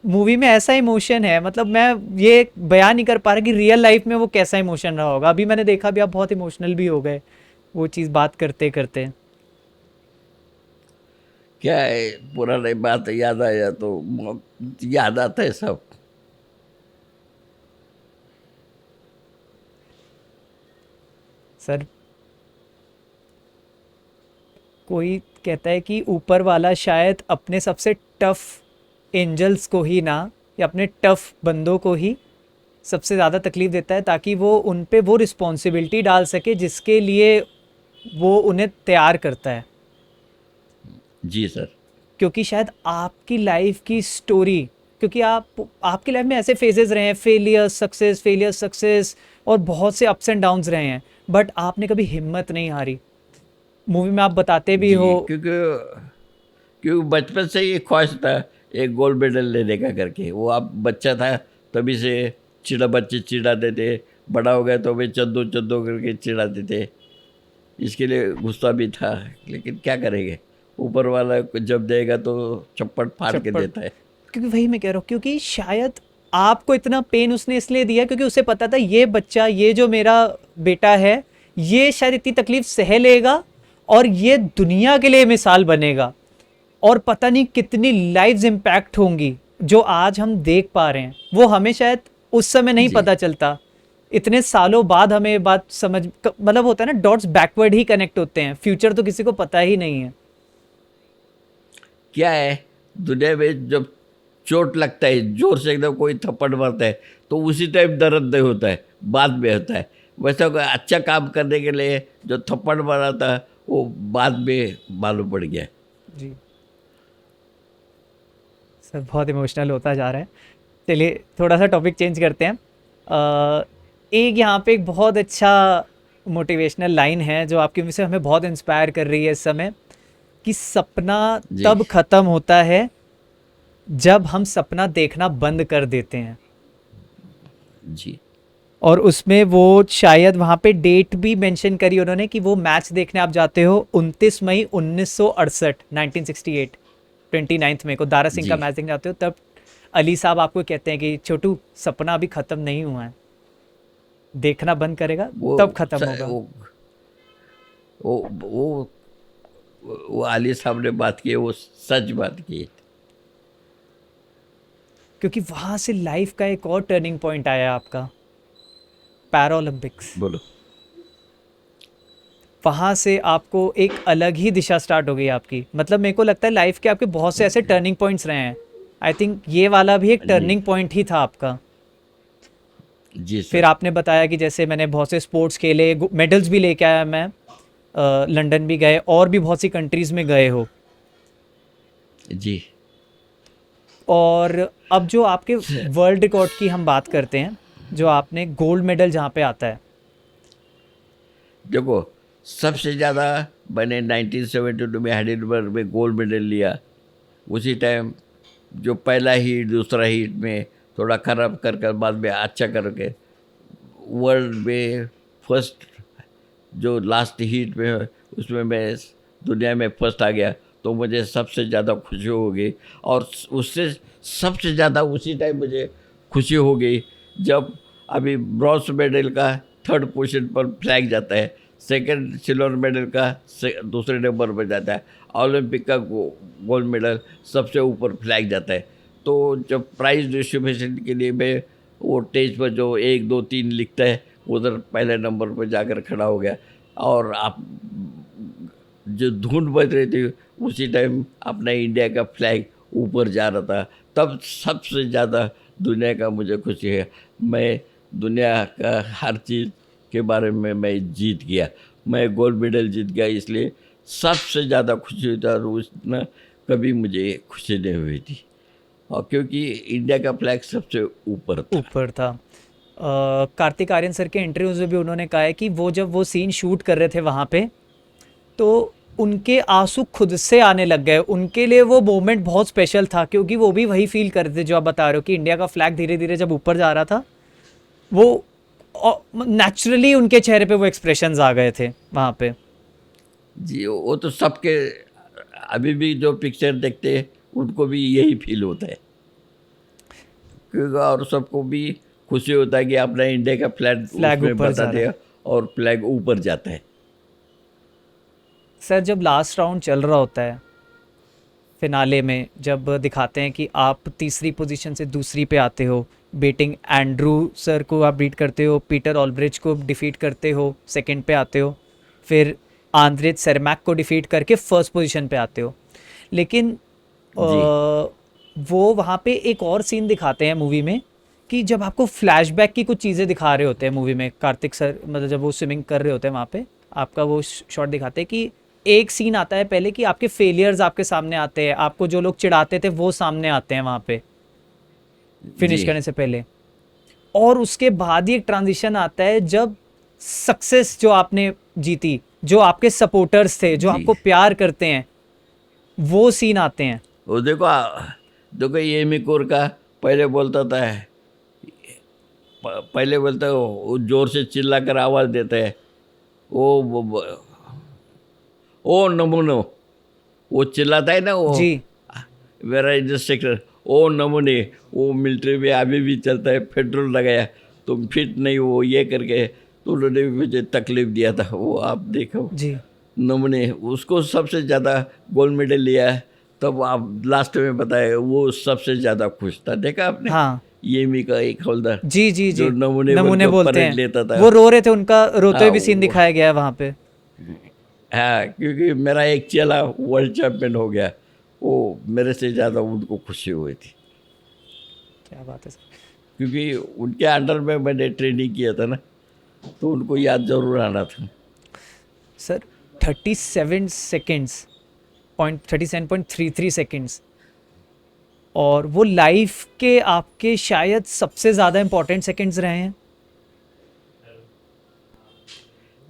मूवी में ऐसा इमोशन है, मतलब मैं ये बयान नहीं कर पा रहा कि रियल लाइफ में वो कैसा इमोशन रहा होगा। अभी मैंने देखा भी, आप बहुत इमोशनल भी हो गए वो चीज़ बात करते करते। क्या है, पुरानी बात याद आया तो याद आता है सब। सर कोई कहता है कि ऊपर वाला शायद अपने सबसे टफ एंजल्स को ही ना, या अपने टफ बंदों को ही सबसे ज़्यादा तकलीफ़ देता है, ताकि वो उन पे वो रिस्पॉन्सिबिलिटी डाल सके जिसके लिए वो उन्हें तैयार करता है। जी सर। क्योंकि शायद आपकी लाइफ की स्टोरी, क्योंकि आपकी लाइफ में ऐसे फेजेस रहे हैं, फेलियर सक्सेस और बहुत से अप्स एंड डाउन्स रहे हैं, बट आपने कभी हिम्मत नहीं हारी। मूवी में आप बताते भी जी हो। क्योंकि बचपन से ही ख्वाहिश था एक गोल्ड मेडल लेने का करके। वो आप बच्चा था तभी से बच्चे चिढ़ाते थे, बड़ा हो गया तो वे चद्दो चद्दो करके चिढ़ाते थे। इसके लिए गुस्सा भी था, लेकिन क्या करेंगे, ऊपर वाला जब देगा तो चप्पट फाड़ के चप्पड़। देता है। क्योंकि वही मैं कह रहा हूँ, क्योंकि शायद आपको इतना पेन उसने इसलिए दिया क्योंकि उसे पता था ये बच्चा, ये जो मेरा बेटा है, ये शायद इतनी तकलीफ सह लेगा और ये दुनिया के लिए मिसाल बनेगा, और पता नहीं कितनी लाइव्स इम्पैक्ट होंगी जो आज हम देख पा रहे हैं। वो हमें शायद उस समय नहीं जी पता चलता, इतने सालों बाद हमें ये बात समझ, मतलब होता है ना, डॉट्स बैकवर्ड ही कनेक्ट होते हैं, फ्यूचर तो किसी को पता ही नहीं है। क्या है, दुनिया में जब चोट लगता है, जोर से एकदम कोई थप्पड़ मारता है, तो उसी टाइम दर्द नहीं होता है, बाद में होता है। वैसा कोई अच्छा काम करने के लिए जो थप्पड़ मारा था वो बाद में मालूम पड़ गया। जी सर बहुत इमोशनल होता जा रहा है। चलिए थोड़ा सा टॉपिक चेंज करते हैं। एक यहाँ पे एक बहुत अच्छा मोटिवेशनल लाइन है जो आपकी वजह से हमें बहुत इंस्पायर कर रही है इस समय, कि सपना जी तब खत्म होता है जब हम सपना देखना बंद कर देते हैं। जी और उसमें वो शायद वहाँ पे डेट भी मेंशन करी उन्होंने कि वो मैच देखने आप जाते हो 29 मई 1968, 1968, 29 मई को दारा सिंह का जी मैच देखने जाते हो, तब अली साहब आपको कहते हैं कि छोटू सपना अभी ख़त्म नहीं हुआ है, देखना बंद करेगा वो तब ख़त्म होगा। वो वो आली साहब ने बात की है, वो सच बात की है। क्योंकि वहाँ से लाइफ का एक और टर्निंग पॉइंट आया आपका, पैरा ओलंपिक्स। बोलो। वहाँ से आपको एक अलग ही दिशा स्टार्ट हो गई आपकी। मतलब मेरे को लगता है लाइफ के आपके बहुत से ऐसे टर्निंग पॉइंट्स रहे हैं, आई थिंक ये वाला भी एक जी टर्निंग पॉइंट ही था आपका। जी फिर सर। आपने बताया कि जैसे मैंने बहुत से स्पोर्ट्स खेले, मेडल्स भी लेके आया मैं, लंदन भी गए और भी बहुत सी कंट्रीज़ में गए हो। जी और अब जो आपके वर्ल्ड रिकॉर्ड की हम बात करते हैं, जो आपने गोल्ड मेडल जहाँ पे आता है। देखो, सबसे ज़्यादा मैंने 1972 में हाइडेलबर्ग में गोल्ड मेडल लिया। उसी टाइम जो पहला हीट दूसरा हीट में थोड़ा खराब कर कर बाद में अच्छा करके वर्ल्ड में फर्स्ट, जो लास्ट हीट में उसमें मैं दुनिया में फर्स्ट आ गया, तो मुझे सबसे ज़्यादा खुशी हो गई। और उससे सबसे ज़्यादा उसी टाइम मुझे खुशी हो गई जब अभी ब्रॉन्ज मेडल का थर्ड पोजीशन पर फ्लैग जाता है, सेकंड सिल्वर मेडल का दूसरे नंबर पर जाता है, ओलंपिक का गोल्ड मेडल सबसे ऊपर फ्लैग जाता है। तो जब प्राइज डिस्ट्रीब्यूशन के लिए मैं वो स्टेज पर जो 1 2 3 लिखता है, उधर पहले नंबर पर जाकर खड़ा हो गया। और आप जो धुन बज रही थी उसी टाइम अपना इंडिया का फ्लैग ऊपर जा रहा था, तब सबसे ज़्यादा दुनिया का मुझे खुशी है। मैं दुनिया का हर चीज़ के बारे में मैं जीत गया, मैं गोल्ड मेडल जीत गया, इसलिए सबसे ज़्यादा खुशी हुई था। और उसमें कभी मुझे खुशी नहीं हुई थी, और क्योंकि इंडिया का फ्लैग सबसे ऊपर था। ऊपर था। कार्तिक आर्यन सर के इंटरव्यूज में भी उन्होंने कहा है कि वो जब वो सीन शूट कर रहे थे वहाँ पे, तो उनके आंसू खुद से आने लग गए। उनके लिए वो मोमेंट बहुत स्पेशल था, क्योंकि वो भी वही फील कर रहे थे जो आप बता रहे हो, कि इंडिया का फ्लैग धीरे धीरे जब ऊपर जा रहा था, वो नेचुरली उनके चेहरे पे वो एक्सप्रेशंस आ गए थे वहाँ पे। जी, वो तो सबके अभी भी जो पिक्चर देखते हैं उनको भी यही फील होता है, क्योंकि और सबको भी खुशी होता है कि अपना इंडिया का फ्लैग फ्लैग उसमें ऊपर जा बताते रहा हैं और फ्लैग ऊपर जाता है। सर जब लास्ट राउंड चल रहा होता है, फिनाले में जब दिखाते हैं कि आप तीसरी पोजीशन से दूसरी पे आते हो, बेटिंग एंड्रू सर को आप बीट करते हो, पीटर ऑलब्रिच को डिफीट करते हो, सेकंड पे आते हो, फिर आंद्रे सेरमैक को डिफीट करके फर्स्ट पोजीशन पे आते हो। लेकिन जी वो वहाँ पे एक और सीन दिखाते हैं मूवी में, कि जब आपको फ्लैशबैक की कुछ चीज़ें दिखा रहे होते हैं मूवी में, कार्तिक सर मतलब जब वो स्विमिंग कर रहे होते हैं वहाँ पे, आपका वो शॉट दिखाते हैं कि एक सीन आता है पहले कि आपके फेलियर्स आपके सामने आते हैं, आपको जो लोग चिढ़ाते थे वो सामने आते हैं वहाँ पे फिनिश जी करने से पहले। और उसके बाद ही एक ट्रांजिशन आता है जब सक्सेस जो आपने जीती, जो आपके सपोर्टर्स थे, जो जी आपको प्यार करते हैं, वो सीन आते हैं। वो देखो देखो ये मिकोर का पहले बोलता था, पहले बोलता है वो जोर से चिल्ला कर आवाज़ देता है, वो ओ नमूनो, वो चिल्लाता है ना वो, जी मेरा इंस्ट्रक्टर ओ नमूने, वो मिलिट्री में अभी भी चलता है, पेट्रोल लगाया तुम फिट नहीं हो ये करके, तो उन्होंने भी मुझे तकलीफ दिया था, वो आप देखो जी नमूने। उसको सबसे ज़्यादा गोल्ड मेडल लिया है, तब आप लास्ट में बताए वो सबसे ज़्यादा खुश था, देखा आपने? हाँ येमी का एक हवलदार जी जी जो जी, नमूने नमूने बोल के बोलते परेड हैं, लेता था। वो रो रहे थे, उनका रोते हाँ हुए भी सीन दिखाया गया है वहाँ पे। हाँ, क्योंकि मेरा एक चेला वर्ल्ड चैंपियन हो गया, वो मेरे से ज़्यादा उनको खुशी हुई थी, क्या बात है सर। क्योंकि उनके अंडर में मैंने ट्रेनिंग किया था ना, तो उनको याद जरूर आना था। सर 37 सेकेंड्स, 37.33 सेकेंड्स, और वो लाइफ के आपके शायद सबसे ज़्यादा इम्पोर्टेंट सेकेंड्स रहे हैं।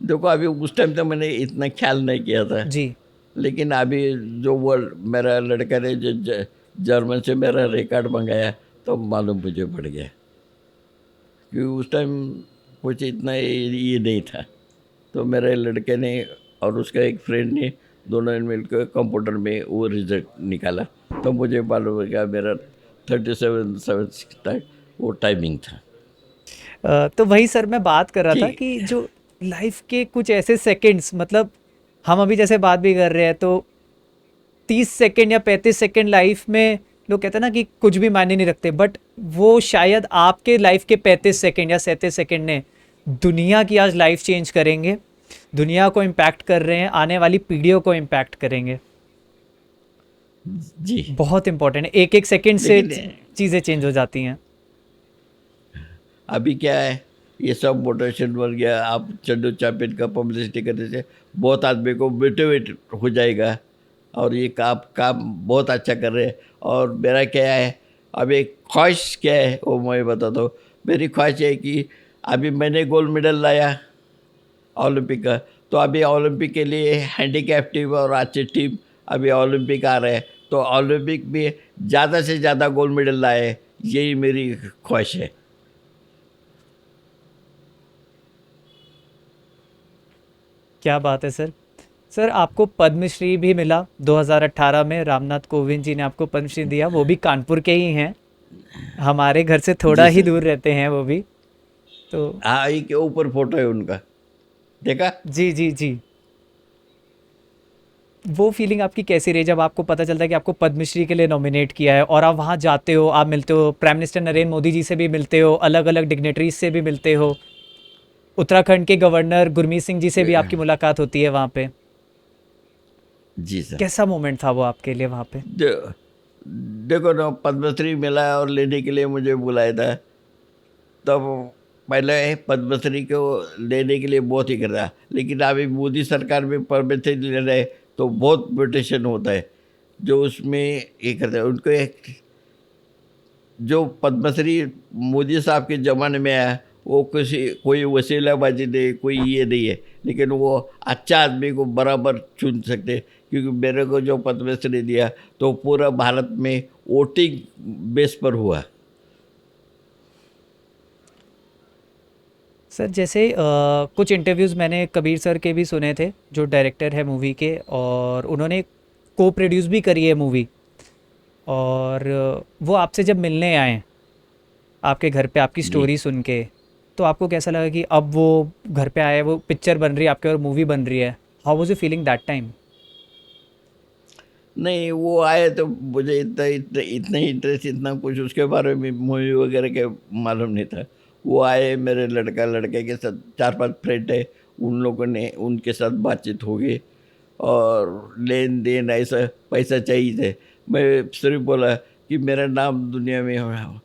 देखो अभी उस टाइम तो मैंने इतना ख्याल नहीं किया था, जी। लेकिन अभी जो वो मेरा लड़का ने जो जर्मन से मेरा रिकॉर्ड मंगाया तो मालूम मुझे पड़ गया, क्योंकि उस टाइम कुछ इतना ये नहीं था। तो मेरे लड़के ने और उसका एक फ्रेंड ने दोनों ने मिलकर कंप्यूटर में वो रिजल्ट निकाला, तो मुझे मालूम हो गया मेरा 37 तक वो टाइमिंग था। तो वही सर मैं बात कर रहा था ठीक। कि जो लाइफ के कुछ ऐसे सेकंड्स, मतलब हम अभी जैसे बात भी कर रहे हैं तो 30 सेकंड या 35 सेकंड लाइफ में लोग कहते हैं ना कि कुछ भी मायने नहीं रखते, बट वो शायद आपके लाइफ के 35 सेकंड या 37 सेकंड ने दुनिया की आज लाइफ चेंज करेंगे, दुनिया को इम्पैक्ट कर रहे हैं, आने वाली पीढ़ियों को इम्पैक्ट करेंगे। जी। बहुत इंपॉर्टेंट है, एक एक सेकंड से लेकिन चीज़ें चेंज हो जाती हैं। अभी क्या है, ये सब मोटिवेशन बन गया। आप चंदू चैंपियन का पब्लिसिटी करने से बहुत आदमी को मोटिवेट हो जाएगा, और ये काम काम बहुत अच्छा कर रहे हैं। और मेरा क्या है, अब एक ख्वाहिश क्या है वो मैं बताता हूँ। मेरी ख्वाहिश है कि अभी मैंने गोल्ड मेडल लाया ओलंपिक का, तो अभी ओलंपिक के लिए हैंडीकैप टीम और अच्छी टीम अभी ओलंपिक आ रहे हैं, तो ओलंपिक में ज़्यादा से ज़्यादा गोल्ड मेडल लाए, यही मेरी ख्वाहिश है। क्या बात है सर। सर आपको पद्मश्री भी मिला 2018 में, रामनाथ कोविंद जी ने आपको पद्मश्री दिया, वो भी कानपुर के ही हैं, हमारे घर से थोड़ा जी ही सर। दूर रहते हैं वो भी। तो हाँ, ये के ऊपर फोटो है उनका, देखा। जी जी जी, वो फीलिंग आपकी कैसी रही जब आपको पता चलता है कि आपको पद्मश्री के लिए नॉमिनेट किया है, और आप वहाँ जाते हो, आप मिलते हो प्राइम मिनिस्टर नरेंद्र मोदी जी से भी मिलते हो, अलग अलग डिग्नेटरीज से भी मिलते हो, उत्तराखंड के गवर्नर गुरमीत सिंह जी से भी आपकी मुलाकात होती है वहाँ पे। जी सर। कैसा मोमेंट था वो आपके लिए वहाँ पे? दे- देखो ना, पद्मश्री मिला और लेने के लिए मुझे बुलाया था, तब पहले पद्मश्री को लेने के लिए बहुत ही कर रहा, लेकिन अभी मोदी सरकार में पद्मश्री ले रहे तो बहुत मोटिवेशन होता है। जो उसमें ये करते हैं उनको एक, जो पद्मश्री मोदी साहब के ज़माने में आया, वो किसी कोई वसीलाबाजी नहीं, कोई ये नहीं है, लेकिन वो अच्छा आदमी को बराबर चुन सकते हैं। क्योंकि मेरे को जो पद्मश्री दिया तो पूरा भारत में वोटिंग बेस पर हुआ। सर जैसे कुछ इंटरव्यूज़ मैंने कबीर सर के भी सुने थे, जो डायरेक्टर है मूवी के, और उन्होंने को प्रोड्यूस भी करी है मूवी, और वो आपसे जब मिलने आए आपके घर पे आपकी जी। स्टोरी सुन के, तो आपको कैसा लगा कि अब वो घर पे आए, वो पिक्चर बन रही है आपके और मूवी बन रही है? How was you feeling that time? नहीं, वो आए तो मुझे इतना इतना इतना इंटरेस्ट, इतना कुछ उसके बारे में मूवी वगैरह के मालूम नहीं था। वो आए, मेरे लड़के के साथ 4-5 फ्रेंड है, उन लोगों ने उनके साथ बातचीत हो गई, और लेन देन ऐसा पैसा चाहिए थे। मैं सिर्फ बोला कि मेरा नाम दुनिया में हो,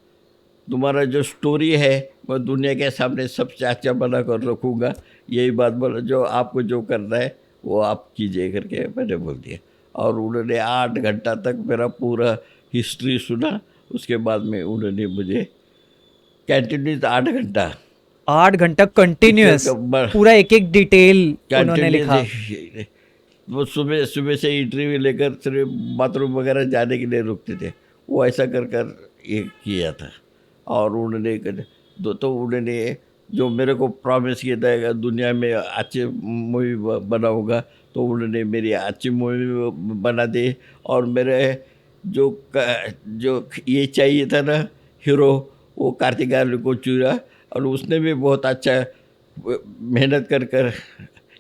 तुम्हारा जो स्टोरी है मैं दुनिया के सामने सबसे अच्छा बना कर रखूँगा, यही बात बोला। जो आपको जो करना है वो आप कीजिए करके मैंने बोल दिया। और उन्होंने 8 घंटा तक मेरा पूरा हिस्ट्री सुना। उसके बाद में उन्होंने मुझे कंटिन्यूस 8 घंटा 8 घंटा पिक्चर कंटिन्यूअस, का पूरा एक एक डिटेल उन्होंने लिखा? कंटिन्यूस, वो सुबह सुबह से इंटरव्यू लेकर सिर्फ बाथरूम वगैरह जाने के लिए रुकते थे, वो ऐसा कर कर ये किया था। और उन्होंने दो तो उन्होंने जो मेरे को प्रॉमिस किया था कि दुनिया में अच्छी मूवी बनाऊंगा, तो उन्होंने मेरी अच्छी मूवी बना दी। और मेरे जो जो ये चाहिए था ना हीरो, वो कार्तिक आर्यन को चुना, और उसने भी बहुत अच्छा मेहनत कर कर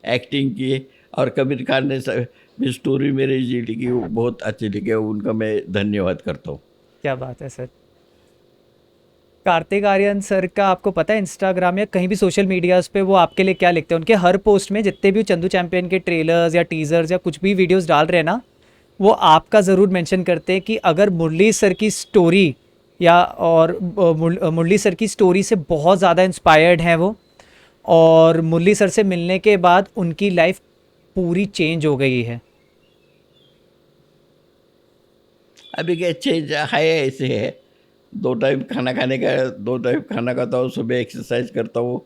एक्टिंग की। और कबीर खान ने भी स्टोरी मेरी जी लिखी, वो बहुत अच्छी लिखी है, उनका मैं धन्यवाद करता हूँ। क्या बात है सर। कार्तिक आर्यन सर का आपको पता है इंस्टाग्राम या कहीं भी सोशल मीडियाज पे वो आपके लिए क्या लिखते हैं? उनके हर पोस्ट में जितने भी चंदू चैंपियन के ट्रेलर्स या टीजर्स या कुछ भी वीडियोस डाल रहे हैं ना, वो आपका ज़रूर मेंशन करते हैं कि अगर मुरली सर की स्टोरी या और मुरली सर की स्टोरी से बहुत ज़्यादा इंस्पायर्ड हैं वो, और मुरली सर से मिलने के बाद उनकी लाइफ पूरी चेंज हो गई है। अभी के चेंज है ऐसे है, 2 टाइम खाना खाने का, 2 टाइम खाना खाता हूँ, सुबह एक्सरसाइज करता हूँ,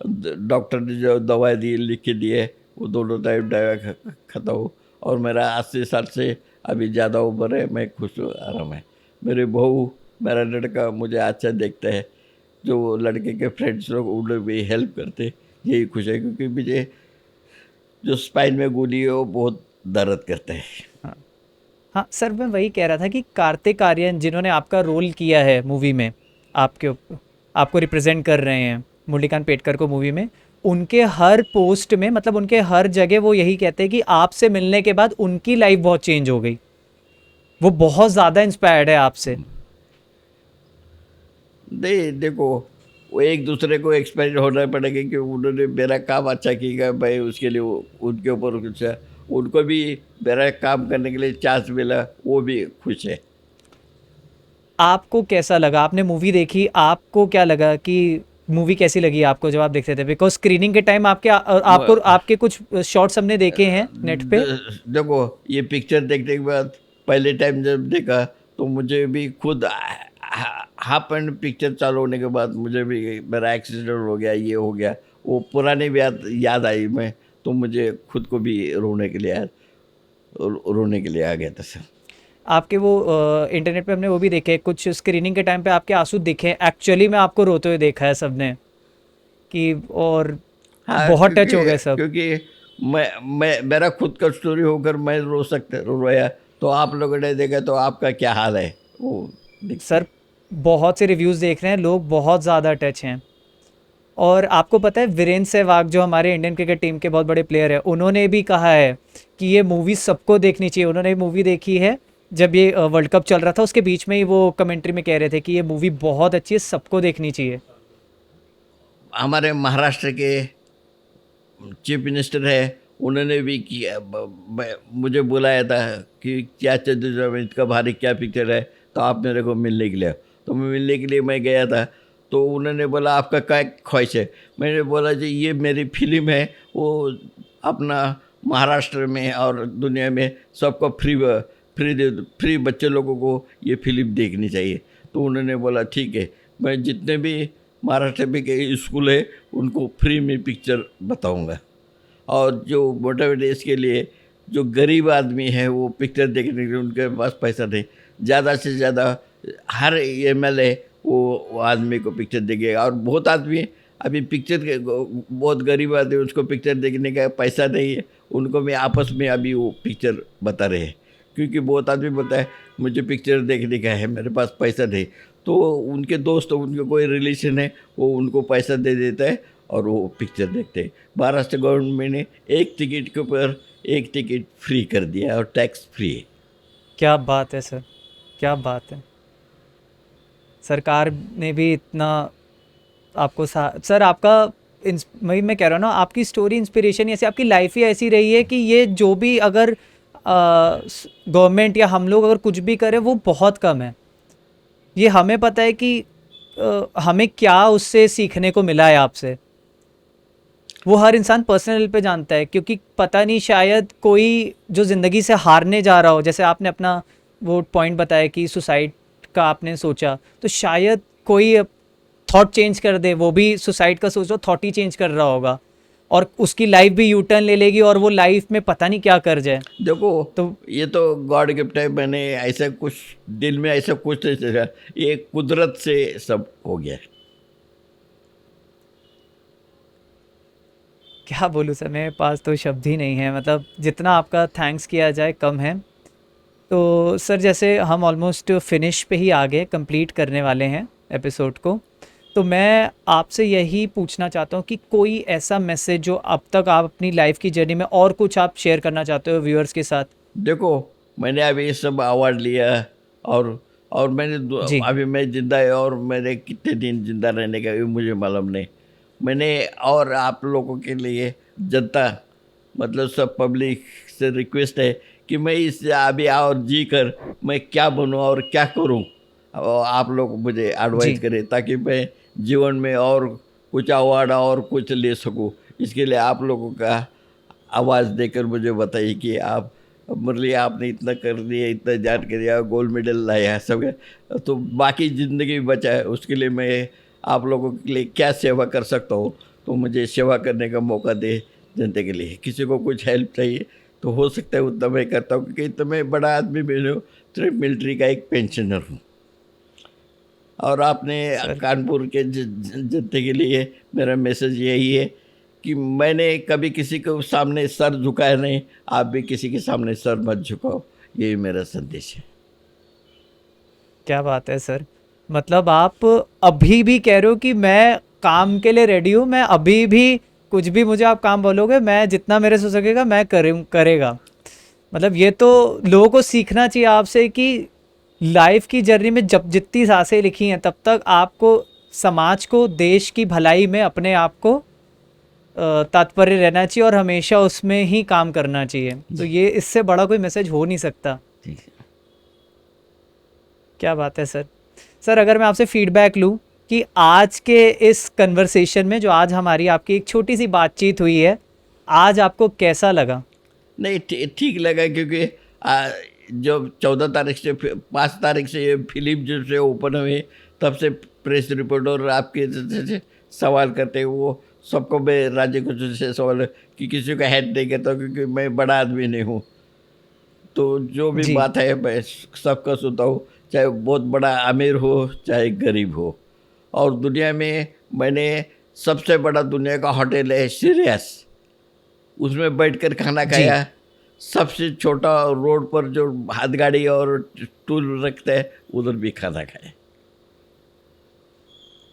डॉक्टर ने जो दवाई दी लिख के दी है वो दोनों टाइम दवा खाता हूँ। और मेरा 80 साल से अभी ज़्यादा उम्र है, मैं खुश हूँ, आराम है। मेरी बहू, मेरा लड़का मुझे अच्छा देखता है, जो लड़के के फ्रेंड्स लोग उन्हें भी हेल्प करते, यही खुश है। क्योंकि मुझे जो स्पाइन में गोली है वो बहुत दर्द करता है। हाँ हाँ सर, मैं वही कह रहा था कि कार्तिक आर्यन जिन्होंने आपका रोल किया है मूवी में, आपको रिप्रेजेंट कर रहे हैं मुरलीकांत पेटकर को मूवी में, उनके हर पोस्ट में, मतलब उनके हर जगह वो यही कहते हैं कि आपसे मिलने के बाद उनकी लाइफ बहुत चेंज हो गई, वो बहुत ज़्यादा इंस्पायर्ड है आपसे। देखो, वो एक दूसरे को एक्सपायर होना पड़ेगा कि उन्होंने मेरा काम अच्छा किया, भाई उसके लिए उनके ऊपर कुछ है, उनको भी मेरा काम करने के लिए चांस मिला, वो भी खुश है। आपको कैसा लगा, आपने मूवी देखी, आपको क्या लगा कि मूवी कैसी लगी आपको जब आप देखते थे? बिकॉज स्क्रीनिंग के टाइम आपके कुछ शॉर्ट्स हमने देखे हैं नेट पे। देखो, ये पिक्चर देखने के बाद पहले टाइम जब देखा तो मुझे भी खुद हाफ एंड पिक्चर चालू होने के बाद मुझे भी मेरा एक्सीडेंट हो गया, ये हो गया, वो पुरानी भी याद आई, मैं तो मुझे खुद को भी रोने के लिए आ गया था सर। आपके वो इंटरनेट पे हमने वो भी देखे, कुछ स्क्रीनिंग के टाइम पे आपके आंसू दिखे, एक्चुअली में आपको रोते हुए देखा है सबने कि, और हाँ, बहुत टच हो गए सब। क्योंकि मैं मेरा खुद का स्टोरी होकर मैं रोया, तो आप लोगों ने देखा तो आपका क्या हाल है वो सर बहुत से रिव्यूज़ देख रहे हैं लोग, बहुत ज़्यादा टच हैं। और आपको पता है वीरेंद्र सहवाग जो हमारे इंडियन क्रिकेट टीम के बहुत बड़े प्लेयर हैं, उन्होंने भी कहा है कि ये मूवी सबको देखनी चाहिए। उन्होंने मूवी देखी है जब ये वर्ल्ड कप चल रहा था, उसके बीच में ही वो कमेंट्री में कह रहे थे कि ये मूवी बहुत अच्छी है, सबको देखनी चाहिए। हमारे महाराष्ट्र के चीफ मिनिस्टर है, उन्होंने भी किया, मुझे बुलाया था कि क्या चंद्रजामित का भारी क्या पिक्चर है, तो आप मेरे को मिलने के लिए, तो मैं मिलने के लिए मैं गया था। तो उन्होंने बोला आपका क्या ख्वाहिश है, मैंने बोला जी ये मेरी फिल्म है, वो अपना महाराष्ट्र में और दुनिया में सबको फ्री बच्चे लोगों को ये फिल्म देखनी चाहिए। तो उन्होंने बोला ठीक है, मैं जितने भी महाराष्ट्र में के स्कूल है उनको फ्री में पिक्चर बताऊंगा। और जो मोटावेट इसके लिए जो गरीब आदमी है वो पिक्चर देखने के लिए उनके पास पैसा नहीं, ज़्यादा से ज़्यादा हर MLA वो आदमी को पिक्चर देखेगा। और बहुत आदमी अभी पिक्चर के बहुत गरीब आदमी, उसको पिक्चर देखने का पैसा नहीं है, उनको मैं आपस में अभी वो पिक्चर बता रहे हैं। क्योंकि बहुत आदमी बोलता है मुझे पिक्चर देखने का है, मेरे पास पैसा नहीं, तो उनके दोस्त, उनके कोई रिलेशन है, वो उनको पैसा दे देता है और वो पिक्चर देखते हैं। महाराष्ट्र गवर्नमेंट ने एक टिकट के ऊपर एक टिकट फ्री कर दिया और टैक्स फ्री है। क्या बात है सर, क्या बात है। सरकार ने भी इतना आपको सर आपका वही मैं कह रहा हूँ ना, आपकी स्टोरी इंस्पिरेशन ऐसी, आपकी लाइफ ही ऐसी रही है कि ये जो भी अगर गवर्नमेंट या हम लोग अगर कुछ भी करें वो बहुत कम है। ये हमें पता है कि हमें क्या उससे सीखने को मिला है आपसे, वो हर इंसान पर्सनल लेवल पे जानता है। क्योंकि पता नहीं, शायद कोई जो ज़िंदगी से हारने जा रहा हो, जैसे आपने अपना वो पॉइंट बताया कि सुसाइड का आपने सोचा, तो शायद कोई थॉट चेंज कर दे, वो भी सुसाइड का सोच रहा हो, थॉट ही चेंज कर रहा होगा और उसकी लाइफ भी यू टर्न ले लेगी और वो लाइफ में पता नहीं क्या कर जाए। देखो, तो ये तो गॉड गिफ्ट है, मैंने ऐसा कुछ दिल में ऐसा कुछ नहीं सोचा, ये कुदरत से सब हो गया। क्या बोलूँ सर, मेरे पास तो शब्द ही नहीं है, मतलब जितना आपका थैंक्स किया जाए कम है। तो सर जैसे हम ऑलमोस्ट फिनिश पे ही आ गए, कंप्लीट करने वाले हैं एपिसोड को, तो मैं आपसे यही पूछना चाहता हूँ कि कोई ऐसा मैसेज जो अब तक आप अपनी लाइफ की जर्नी में और कुछ आप शेयर करना चाहते हो व्यूअर्स के साथ। देखो, मैंने अभी ये सब अवार्ड लिया और मैंने अभी मैं जिंदा है, और मैंने कितने दिन जिंदा रहने का भी मुझे मालूम नहीं। मैंने और आप लोगों के लिए, जनता मतलब सब पब्लिक से रिक्वेस्ट है कि मैं इससे अभी और जी कर मैं क्या बनूं और क्या करूं, और आप लोग मुझे एडवाइस करें ताकि मैं जीवन में और कुछ अवार्ड और कुछ ले सकूं। इसके लिए आप लोगों का आवाज़ देकर मुझे बताइए कि आप मुरली आपने इतना कर दिया, इतना जान कर दिया, गोल्ड मेडल लाया सब है, तो बाकी ज़िंदगी बचा है, उसके लिए मैं आप लोगों के लिए क्या सेवा कर सकता हूँ, तो मुझे सेवा करने का मौका दे जनता के लिए। किसी को कुछ हेल्प चाहिए तो हो सकता है उतना मैं करता हूँ, क्योंकि इतना मैं बड़ा आदमी भी नहीं हूँ, सिर्फ मिलिट्री का एक पेंशनर हूँ। और आपने सर कानपुर के जनता के लिए मेरा मैसेज यही है कि मैंने कभी किसी को सामने सर झुकाया नहीं, आप भी किसी के सामने सर मत झुकाओ, यही मेरा संदेश है। क्या बात है सर। मतलब आप अभी भी कह रहे हो कि मैं काम के लिए रेडी हूँ, मैं अभी भी कुछ भी मुझे आप काम बोलोगे मैं जितना मेरे से हो सकेगा मैं करेगा। मतलब ये तो लोगों को सीखना चाहिए आपसे कि लाइफ की जर्नी में जब जितनी सांसें लिखी हैं तब तक आपको समाज को, देश की भलाई में अपने आप को तात्पर्य रहना चाहिए और हमेशा उसमें ही काम करना चाहिए। तो ये इससे बड़ा कोई मैसेज हो नहीं सकता। ठीक है। क्या बात है सर। सर अगर मैं आपसे फीडबैक लूँ कि आज के इस कन्वर्सेशन में जो आज हमारी आपकी एक छोटी सी बातचीत हुई है, आज आपको कैसा लगा? नहीं, ठीक लगा, क्योंकि जो 14 तारीख से 5 तारीख से ये फिल्म जब से ओपन हुई तब से प्रेस रिपोर्टर आपके जैसे सवाल करते हैं, वो सबको मैं राज्य को से सवाल कि किसी का हेड नहीं करता, क्योंकि मैं बड़ा आदमी नहीं हूँ। तो जो भी जी बात है मैं सबका सुनता हूँ, चाहे बहुत बड़ा अमीर हो चाहे गरीब हो। और दुनिया में मैंने सबसे बड़ा दुनिया का होटल है सीरियस, उसमें बैठकर खाना जी खाया। सबसे छोटा रोड पर जो हाथ गाड़ी और टूल रखते हैं उधर भी खाना खाया।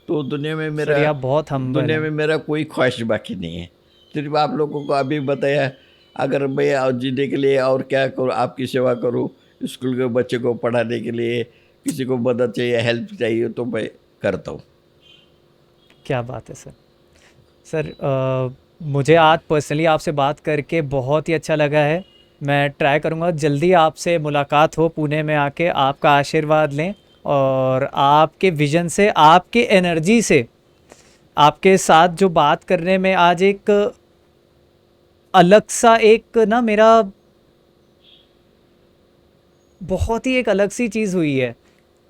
तो दुनिया में सर, मेरा ये आप बहुत हम्बल दुनिया हैं। में मेरा कोई ख्वाहिश बाकी नहीं है। सिर्फ आप लोगों को अभी बताया, अगर मैं और जीने के लिए और क्या करूँ, आपकी सेवा करूँ, स्कूल के बच्चे को पढ़ाने के लिए किसी को मदद चाहिए, हेल्प चाहिए, तो मैं करता हूँ। क्या बात है सर। सर मुझे आज पर्सनली आपसे बात करके बहुत ही अच्छा लगा है। मैं ट्राई करूँगा जल्दी आपसे मुलाकात हो, पुणे में आके आपका आशीर्वाद लें और आपके विजन से, आपके एनर्जी से, आपके साथ जो बात करने में आज एक अलग सा एक ना मेरा बहुत ही एक अलग सी चीज़ हुई है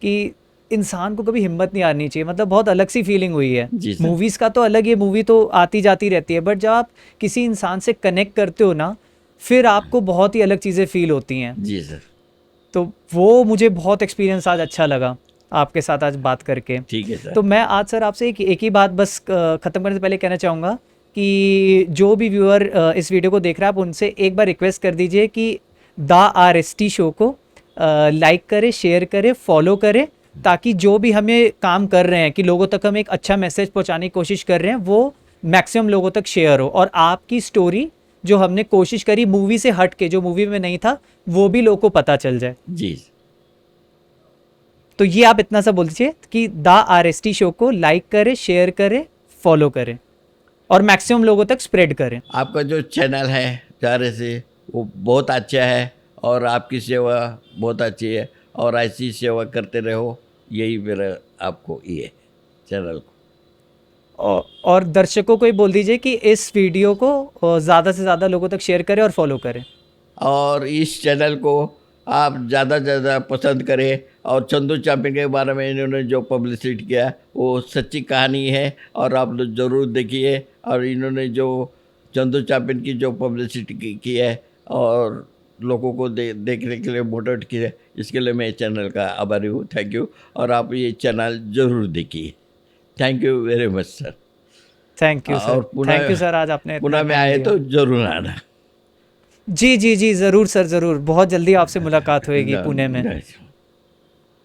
कि इंसान को कभी हिम्मत नहीं हारनी चाहिए। मतलब बहुत अलग सी फीलिंग हुई है। जी सर। मूवीज़ का तो अलग, ये मूवी तो आती जाती रहती है, बट जब आप किसी इंसान से कनेक्ट करते हो ना, फिर आपको बहुत ही अलग चीज़ें फील होती हैं। जी सर। तो वो मुझे बहुत एक्सपीरियंस आज अच्छा लगा आपके साथ आज बात करके। ठीक है सर। तो मैं आज सर आपसे एक ही बात बस ख़त्म करने से पहले कहना चाहूँगा कि जो भी व्यूअर इस वीडियो को देख रहा है, आप उनसे एक बार रिक्वेस्ट कर दीजिए कि द RST शो को लाइक करें, शेयर करें, फॉलो करें, ताकि जो भी हमें काम कर रहे हैं कि लोगों तक हम एक अच्छा मैसेज पहुंचाने की कोशिश कर रहे हैं, वो मैक्सिमम लोगों तक शेयर हो और आपकी स्टोरी जो हमने कोशिश करी मूवी से हट के, जो मूवी में नहीं था, वो भी लोगों को पता चल जाए। जी। तो ये आप इतना सा बोल दीजिए कि द RST शो को लाइक करें, शेयर करें, फॉलो करें और मैक्सिमम लोगों तक स्प्रेड करें। आपका जो चैनल है चारे से वो बहुत अच्छा है और आपकी सेवा बहुत अच्छी है, और ऐसी सेवा करते रहो, यही मेरा आपको ये चैनल को। और दर्शकों को ही बोल दीजिए कि इस वीडियो को ज़्यादा से ज़्यादा लोगों तक शेयर करें और फॉलो करें। और इस चैनल को आप ज़्यादा से ज़्यादा पसंद करें। और चंदू चापिन के बारे में इन्होंने जो पब्लिसिटी किया वो सच्ची कहानी है, और आप लोग ज़रूर देखिए। और इन्होंने जो चंदू चापिन की जो पब्लिसिटी की है और लोगों को देखने के लिए मोटिवेट किया, इसके लिए मैं चैनल का आभारी हूँ। Thank you. और आप ये चैनल ज़रूर देखिए। Thank you very much sir. Thank you और सर। थैंक यू सर, आज आपने इतना पुणे में टाइम आए दिया। तो ज़रूर आना। जी जी जी, ज़रूर सर, ज़रूर। बहुत जल्दी आपसे मुलाकात होएगी पुणे में। नहीं।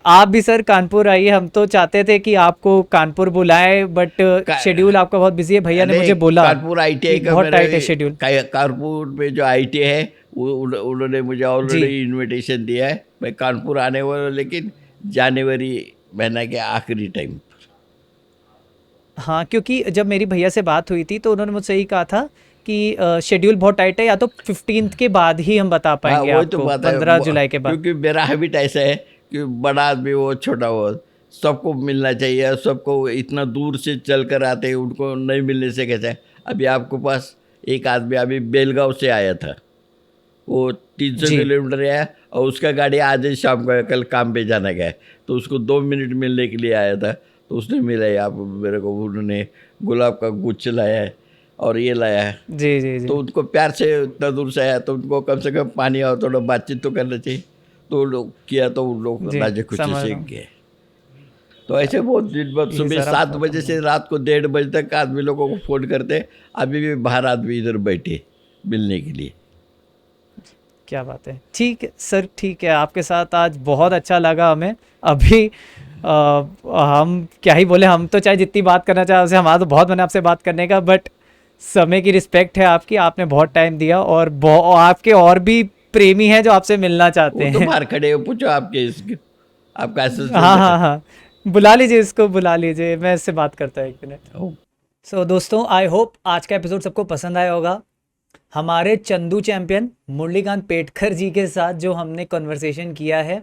आप भी सर कानपुर आइए। हम तो चाहते थे कि आपको कानपुर बुलाएं, बट शेड्यूल आपका बहुत बिजी है। भैया ने मुझे बोला कानपुर ITI कि का बहुत मेरे टाइट है शेड्यूल। कानपुर में जो ITI है वो उन्होंने मुझे ऑलरेडी जी इनविटेशन दिया है। मैं कानपुर आने वाला हूँ, लेकिन जनवरी महीना के आखिरी टाइम। हाँ, क्योंकि जब मेरी भैया से बात हुई थी तो उन्होंने मुझसे यही कहा था कि शेड्यूल बहुत टाइट है, या तो 15th के बाद ही हम बता हाँ, पाएंगे वही तो आपको, बात है। 15 जुलाई के बाद। क्योंकि मेरा हैबिट ऐसा है कि बड़ा आदमी हो छोटा हो, सबको मिलना चाहिए। सबको इतना दूर से चल कर आते हैं, उनको नहीं मिलने से कैसे है। अभी आपके पास एक आदमी अभी बेलगांव से आया था, वो 300 जी किलोमीटर आया, और उसका गाड़ी आज ही शाम को कल काम पे जाना गया है, तो उसको 2 मिनट मिलने के लिए आया था। तो उसने मिला, आप मेरे को उन्होंने गुलाब का गुच्छ लाया है और ये लाया है, जी जी जी। तो उनको प्यार से उतना दूर से आया तो उनको कम से कम पानी और थोड़ा बातचीत तो करना चाहिए। तो वो लोग किया तो उन लोग जी राजी खुशी समझ से रहा हूँ। गए। तो ऐसे बहुत दिन बाद ये सुबह ज़रा 7 बहुत बजे से रात को 1:30 बजे तक आदमी लोगों को फ़ोन करते, अभी भी बाहर आदमी इधर बैठे मिलने के लिए। क्या बात है। ठीक है सर, ठीक है, आपके साथ आज बहुत अच्छा लगा हमें। अभी हम क्या ही बोले, हम तो चाहे जितनी बात करना चाहे उसे, हमारा तो बहुत मन है आपसे बात करने का, बट समय की रिस्पेक्ट है आपकी, आपने बहुत टाइम दिया, और आपके और भी प्रेमी हैं जो आपसे मिलना चाहते वो तो हैं। बाहर खड़े हो, पूछो आपके इसके, आपका हाँ असिस्टेंट हाँ हाँ, बुला लीजिए इसको, बुला लीजिए, मैं इससे बात करता हूँ 1 मिनट। है। सो दोस्तों, आई होप आज का एपिसोड सबको पसंद आया होगा। हमारे चंदू चैंपियन मुरलीकांत पेटकर जी के साथ जो हमने कन्वर्सेशन किया है,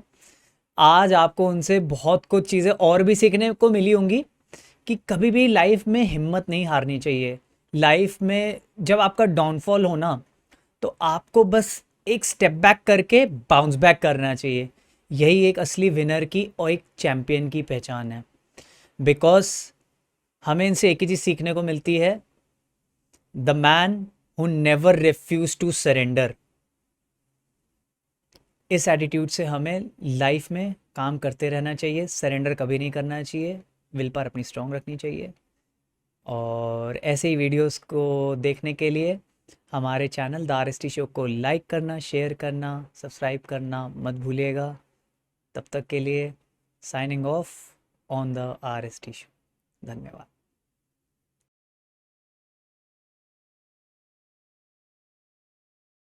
आज आपको उनसे बहुत कुछ चीज़ें और भी सीखने को मिली होंगी कि कभी भी लाइफ में हिम्मत नहीं हारनी चाहिए। लाइफ में जब आपका डाउनफॉल हो ना, तो आपको बस एक स्टेप बैक करके बाउंस बैक करना चाहिए। यही एक असली विनर की और एक चैंपियन की पहचान है। बिकॉज हमें इनसे एक ही चीज़ सीखने को मिलती है, the man who never refuse to surrender. इस एटीट्यूड से हमें लाइफ में काम करते रहना चाहिए, सरेंडर कभी नहीं करना चाहिए, विल पावर अपनी स्ट्रांग रखनी चाहिए। और ऐसे ही वीडियोस को देखने के लिए हमारे चैनल द आर.एस.टी शो को लाइक करना, शेयर करना, सब्सक्राइब करना मत भूलिएगा। तब तक के लिए signing off on the RST show. धन्यवाद।